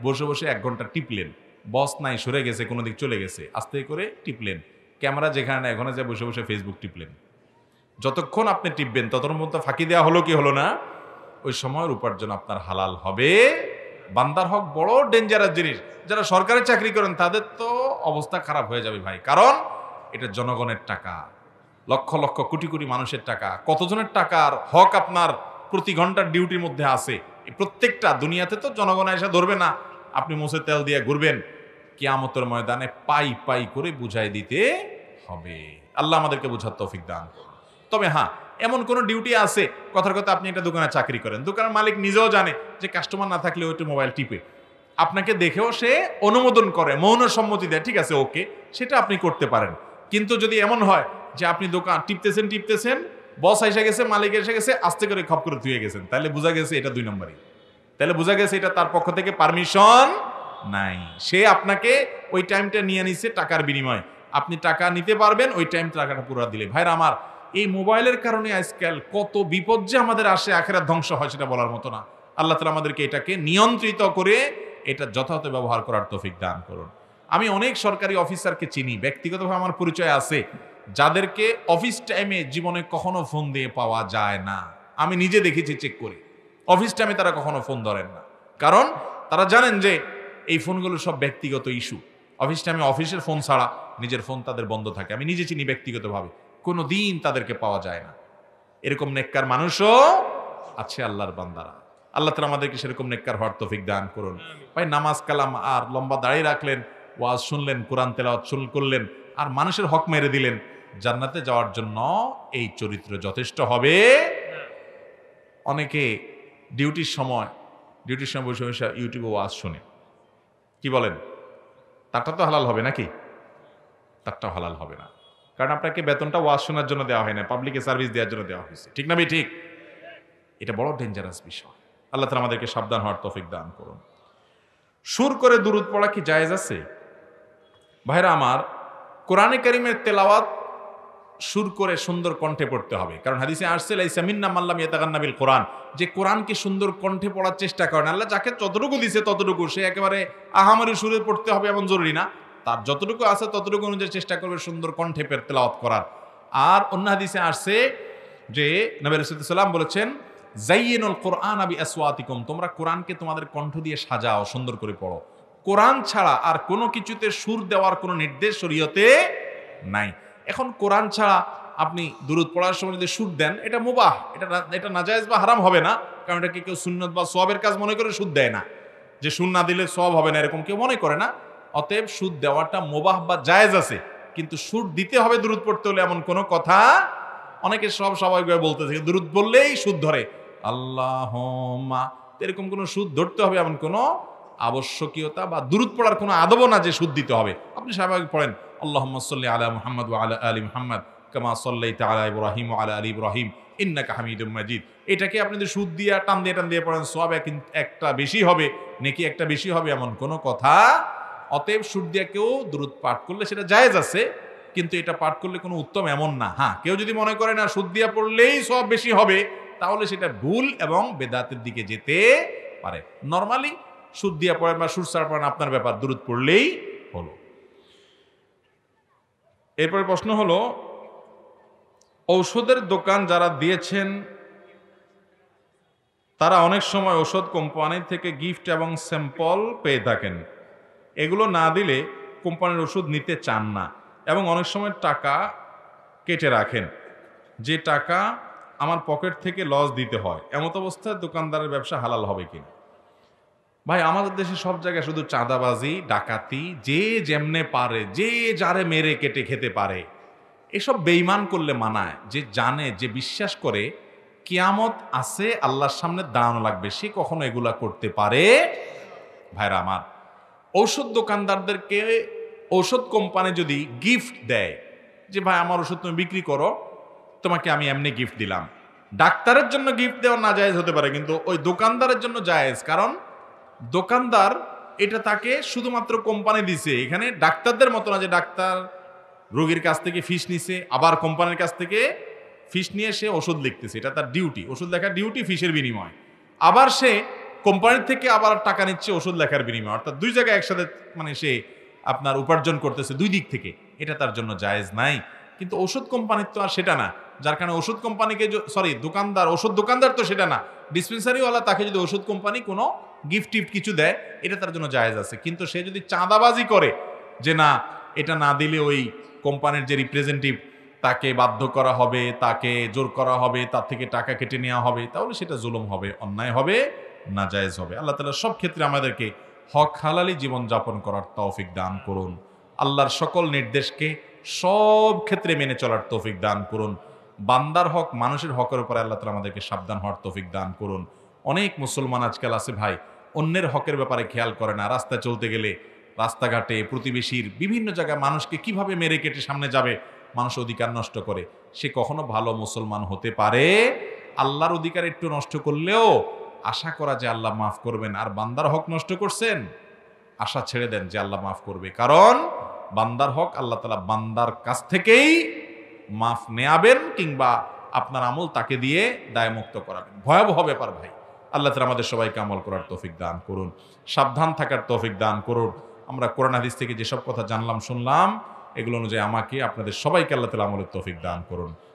বসে বসে 1 ঘন্টা টিপলেন, বস নাই, সরে গেছে, কোনো দিক চলে গেছে, আস্তে করে টিপলেন, ক্যামেরা যেখানে না এখানে যায় বসে বসে ফেসবুক টিপলেন। যতক্ষণ আপনি টিপবেন ততক্ষণ মধ্যে ফাঁকি দেওয়া হলো কি হলো না? ওই সময়ের উপার্জন আপনার হালাল হবে। বান্দার হক বড় ডেঞ্জারাস জিনিস। যারা সরকারি চাকরি করেন তাদের তো অবস্থা খারাপ হয়ে যাবে ভাই, কারণ এটা জনগণের টাকা, লক্ষ লক্ষ কোটি কোটি মানুষের টাকা, কতজনের টাকার হক আপনার প্রতি ঘন্টার ডিউটির মধ্যে আছে। এই প্রত্যেকটা দুনিয়াতে তো জনগণ এসে ধরবে না, আপনি মুছে তেল দিয়ে ঘুরবেন, কিয়ামতের ময়দানে পাই পাই করে বুঝাই দিতে হবে। আল্লাহ আমাদেরকে বুঝার তৌফিক দান করুন। তবে হ্যাঁ, এমন কোন ডিউটি আছে, কথার কথা আপনি একটা দোকানে চাকরি করেন, দোকানের মালিক নিজেও জানে যে কাস্টমার না থাকলে ওইটা মোবাইল টিপে, আপনাকে দেখেও সে অনুমোদন করে, মৌন সম্মতি দেয়, ঠিক আছে ওকে, সেটা আপনি করতে পারেন। কিন্তু যদি এমন হয় যে আপনি দোকান টিপতেছেন, বস এসে গেছে, মালিক এসে গেছে, আস্তে করে খপ করে ধুয়ে গেছেন, তাহলে বোঝা গেছে এটা 2 নম্বরই, তাহলে বোঝা গেছে এটা তার পক্ষ থেকে পারমিশন নাই, সে আপনাকে ওই টাইমটা নিয়ে নিছে টাকার বিনিময়ে, আপনি টাকা নিতে পারবেন ওই টাইম টাকাটা পুরো দিলে। ভাইরা আমার, এই মোবাইলের কারণে আজকাল কত বিপদ যে আমাদের আসে, আখিরাত ধ্বংস হয় সেটা বলার মতো না। আল্লাহ তাআলা আমাদেরকে এটাকে নিয়ন্ত্রিত করে এটা যথাযথ ব্যবহার করার তৌফিক দান করুন। আমি অনেক সরকারি অফিসারকে চিনি, ব্যক্তিগতভাবে আমার পরিচয় আছে, যাদেরকে অফিস টাইমে জীবনে কখনো ফোন দিয়ে পাওয়া যায় না। আমি নিজে দেখেছি, চেক করি, অফিস টাইমে তারা কখনো ফোন ধরেন না, কারণ তারা জানেন যে এই ফোনগুলো সব ব্যক্তিগত ইস্যু। অফিস টাইমে অফিসের ফোন ছাড়া নিজের ফোন তাদের বন্ধ থাকে। আমি নিজে চিনি ব্যক্তিগতভাবে, কোনো দিন তাদেরকে পাওয়া যায় না। এরকম নেককার মানুষও আছে আল্লাহর বান্দারা। আল্লাহ তাআলা আমাদেরকে সেরকম নেককার হওয়ার তৌফিক দান করুন। ভাই, নামাজ কালাম আর লম্বা দাঁড়িয়ে রাখলেন, ওয়াজ শুনলেন, কোরআন তেলাওয়াত করলেন, আর মানুষের হক মেরে দিলেন, জান্নাতে যাওয়ার জন্য এই চরিত্র যথেষ্ট হবে। অনেকে ডিউটির সময় বসে বসে ইউটিউবে ওয়াজ শুনে, কি বলেন, তারটা তো হালাল হবে নাকি? তারটাও হালাল হবে না, কারণ আপনাকে বেতনটা ওয়াজ শোনার জন্য দেওয়া হয় না, পাবলিকে সার্ভিস দেওয়ার জন্য দেওয়া হয়েছে, ঠিক না ভাই? ঠিক। এটা বড় ডেঞ্জারাস বিষয়। আল্লাহ তাআলা আমাদেরকে সাবধান হওয়ার তৌফিক দান করুন। সুর করে দুরূদ পড়া কি জায়েজ আছে? ভাইরা আমার, কোরআনে কারীমের তেলাওয়াত সুর করে সুন্দর কণ্ঠে পড়তে হবে, কারণ হাদিসে আসছে লাইসা মিন্না মান লাম ইয়াতাগান্না বিল কোরআন, যে কোরআনকে সুন্দর কণ্ঠে পড়ার চেষ্টা করেন। আল্লাহ যাকে যতটুকু দিছে ততটুকু, সে একেবারে আহামরি সুরে পড়তে হবে এমন জরুরি না, তার যতটুকু আছে ততটুকু অনুযায়ী চেষ্টা করবে সুন্দর কণ্ঠে তেলাওয়াত করার। আর অন্য হাদিসে আসছে যে নবী রাসূলুল্লাহ সাল্লাল্লাহু আলাইহি ওয়াসাল্লাম বলেছেন, জাইয়িনুল কোরআন বিআসওয়াতিকুম, তোমরা কোরআনকে তোমাদের কণ্ঠ দিয়ে সাজাও, সুন্দর করে পড়ো। কোরআন ছাড়া আর কোনো কিছুতে সুর দেওয়ার কোনো নির্দেশ শরীয়তে নাই। এখন কোরআন ছাড়া আপনি দুরূদ পড়ার সময় যদি সুর দেন, এটা মুবাহ, এটা নাজায়েজ বা হারাম হবে না, কারণ এটাকে কেউ সুন্নত বা সওয়াবের কাজ মনে করে সুদ দেয় না, যে সুর না দিলে সওয়াব হবে না এরকম কেউ মনে করে না। অতএব সুদ দেওয়াটা মুবাহ বা জায়েজ আছে, কিন্তু সুর দিতে হবে দুরূদ পড়তে হলে এমন কোনো কথা অনেকে সব স্বাভাবিকভাবে বলতেছে, দুরূদ বললেই সুদ ধরে আল্লাহুম্মা, এরকম কোনো সুদ ধরতে হবে এমন কোনো আবশ্যকীয়তা বা দুরূদ পড়ার কোনো আদবও না যে সুদ দিতে হবে। আপনি স্বাভাবিক পড়েন আল্লাহুম্মা সাল্লি আলা মুহাম্মাদ ওয়া আলা আলি মুহাম্মাদ কামা সাল্লাইতা আলা ইব্রাহিম ওয়া আলা আলি ইব্রাহিম ইন্নাকা হামিদুম মাজিদ। এটাকে আপনি যদি সুদ দিয়ে টান দিয়ে পড়েন, সওয়াব একটা বেশি হবে, নেকি একটা বেশি হবে, এমন কোনো কথা। অতএব সুদ দিয়ে কেউ দুরূদ পাঠ করলে সেটা জায়েজ আছে, কিন্তু এটা পাঠ করলে কোনো উত্তম এমন না। হ্যাঁ, কেউ যদি মনে করে না সুদ দিয়া পড়লেই সওয়াব বেশি হবে, তাহলে সেটা ভুল এবং বেদাতের দিকে যেতে পারে। নরমালি সুদ দিয়া পড়েন বা সুর ছাড়া পড়েন, আপনার ব্যাপার, দুরূদ পড়লেই হলো। এরপরে প্রশ্ন হলো, ঔষধের দোকান যারা দিয়েছেন তারা অনেক সময় ওষুধ কোম্পানি থেকে গিফট এবং স্যাম্পল পেয়ে থাকেন, এগুলো না দিলে কোম্পানির ওষুধ নিতে চান না এবং অনেক সময় টাকা কেটে রাখেন, যে টাকা আমার পকেট থেকে লস দিতে হয়, এমত অবস্থায় দোকানদারের ব্যবসা হালাল হবে কিনা? ভাই, আমাদের দেশে সব জায়গায় শুধু চাঁদাবাজি, ডাকাতি, যে যেমনে পারে, যে যারে মেরে কেটে খেতে পারে, এসব বেঈমান করলে মানায়। যে জানে, যে বিশ্বাস করে কিয়ামত আছে, আল্লাহর সামনে দাঁড়ানো লাগবে, সে কখনো এগুলা করতে পারে? ভাইরা আমার, ঔষধ দোকানদারদেরকে ঔষধ কোম্পানি যদি গিফট দেয়, যে ভাই আমার ওষুধ তুমি বিক্রি করো, তোমাকে আমি এমনি গিফট দিলাম, ডাক্তারের জন্য গিফট দেওয়া না জায়েজ হতে পারে, কিন্তু ওই দোকানদারের জন্য জায়েজ। কারণ দোকানদার এটা তাকে শুধুমাত্র কোম্পানি দিছে, এখানে ডাক্তারদের মতো না যে ডাক্তার রোগীর কাছ থেকে ফিস নিছে, আবার কোম্পানির কাছ থেকে ফিস নিয়ে সে ওষুধ লিখতেছে, এটা তার ডিউটি, ওষুধ লেখার ডিউটি ফিসের বিনিময়। আবার সে কোম্পানির থেকে আবার টাকা নিচ্ছে ওষুধ লেখার বিনিময়, অর্থাৎ দুই জায়গায় একসাথে মানে সে আপনার উপার্জন করতেছে দুই দিক থেকে, এটা তার জন্য জায়েজ নাই। কিন্তু ওষুধ কোম্পানির তো আর সেটা না, যার কারণে ওষুধ কোম্পানিকে দোকানদার, ওষুধ দোকানদার তো সেটা না, ডিসপেন্সারিওয়ালা, তাকে যদি ওষুধ কোম্পানি কোনো গিফট টিফট কিছু দেয়, এটা তার জন্য জায়েজ আছে। কিন্তু সে যদি চাঁদাবাজি করে, যে না এটা না দিলে ওই কোম্পানির যে রিপ্রেজেন্টেটিভ তাকে বাধ্য করা হবে, তাকে জোর করা হবে, তার থেকে টাকা কেটে নেওয়া হবে, তাহলে সেটা জুলুম হবে, অন্যায় হবে, নাজায়েজ হবে। আল্লাহ তাআলা সব ক্ষেত্রে আমাদেরকে হক হালালি জীবন যাপন করার তৌফিক দান করুন। আল্লাহর সকল নির্দেশকে সব ক্ষেত্রে মেনে চলার তৌফিক দান করুন। বান্দার হক, মানুষের হকের উপরে আল্লাহ তাআলা আমাদেরকে সাবধান হওয়ার তৌফিক দান করুন। অনেক মুসলমান আজকাল আছে ভাই, অন্যের হকের ব্যাপারে খেয়াল করে না। রাস্তায় চলতে গেলে, রাস্তাঘাটে, প্রতিবেশীর বিভিন্ন জায়গায় মানুষকে কিভাবে মেরে কেটে সামনে যাবে, মানুষ অধিকার নষ্ট করে, সে কখনো ভালো মুসলমান হতে পারে? আল্লাহর অধিকার একটু নষ্ট করলেও আশা করা যে আল্লাহ মাফ করবেন, আর বান্দার হক নষ্ট করছেন, আশা ছেড়ে দেন যে আল্লাহ মাফ করবে। কারণ বান্দার হক আল্লাহ তাআলা বান্দার কাছ থেকেই মাফ নেয়াবেন, কিংবা আপনার আমল তাকে দিয়ে দায়মুক্ত করাবেন। ভয়াবহ ব্যাপার ভাই। আল্লাহ তাআলা আমাদের সবাইকে আমল করার তৌফিক দান করুন, সাবধান থাকার তৌফিক দান করুন। আমরা কোরআন হাদিস থেকে যেসব কথা জানলাম, শুনলাম, এগুলো অনুযায়ী আমাকে, আপনাদের সবাইকে আল্লাহ তাআলা আমলের তৌফিক দান করুন।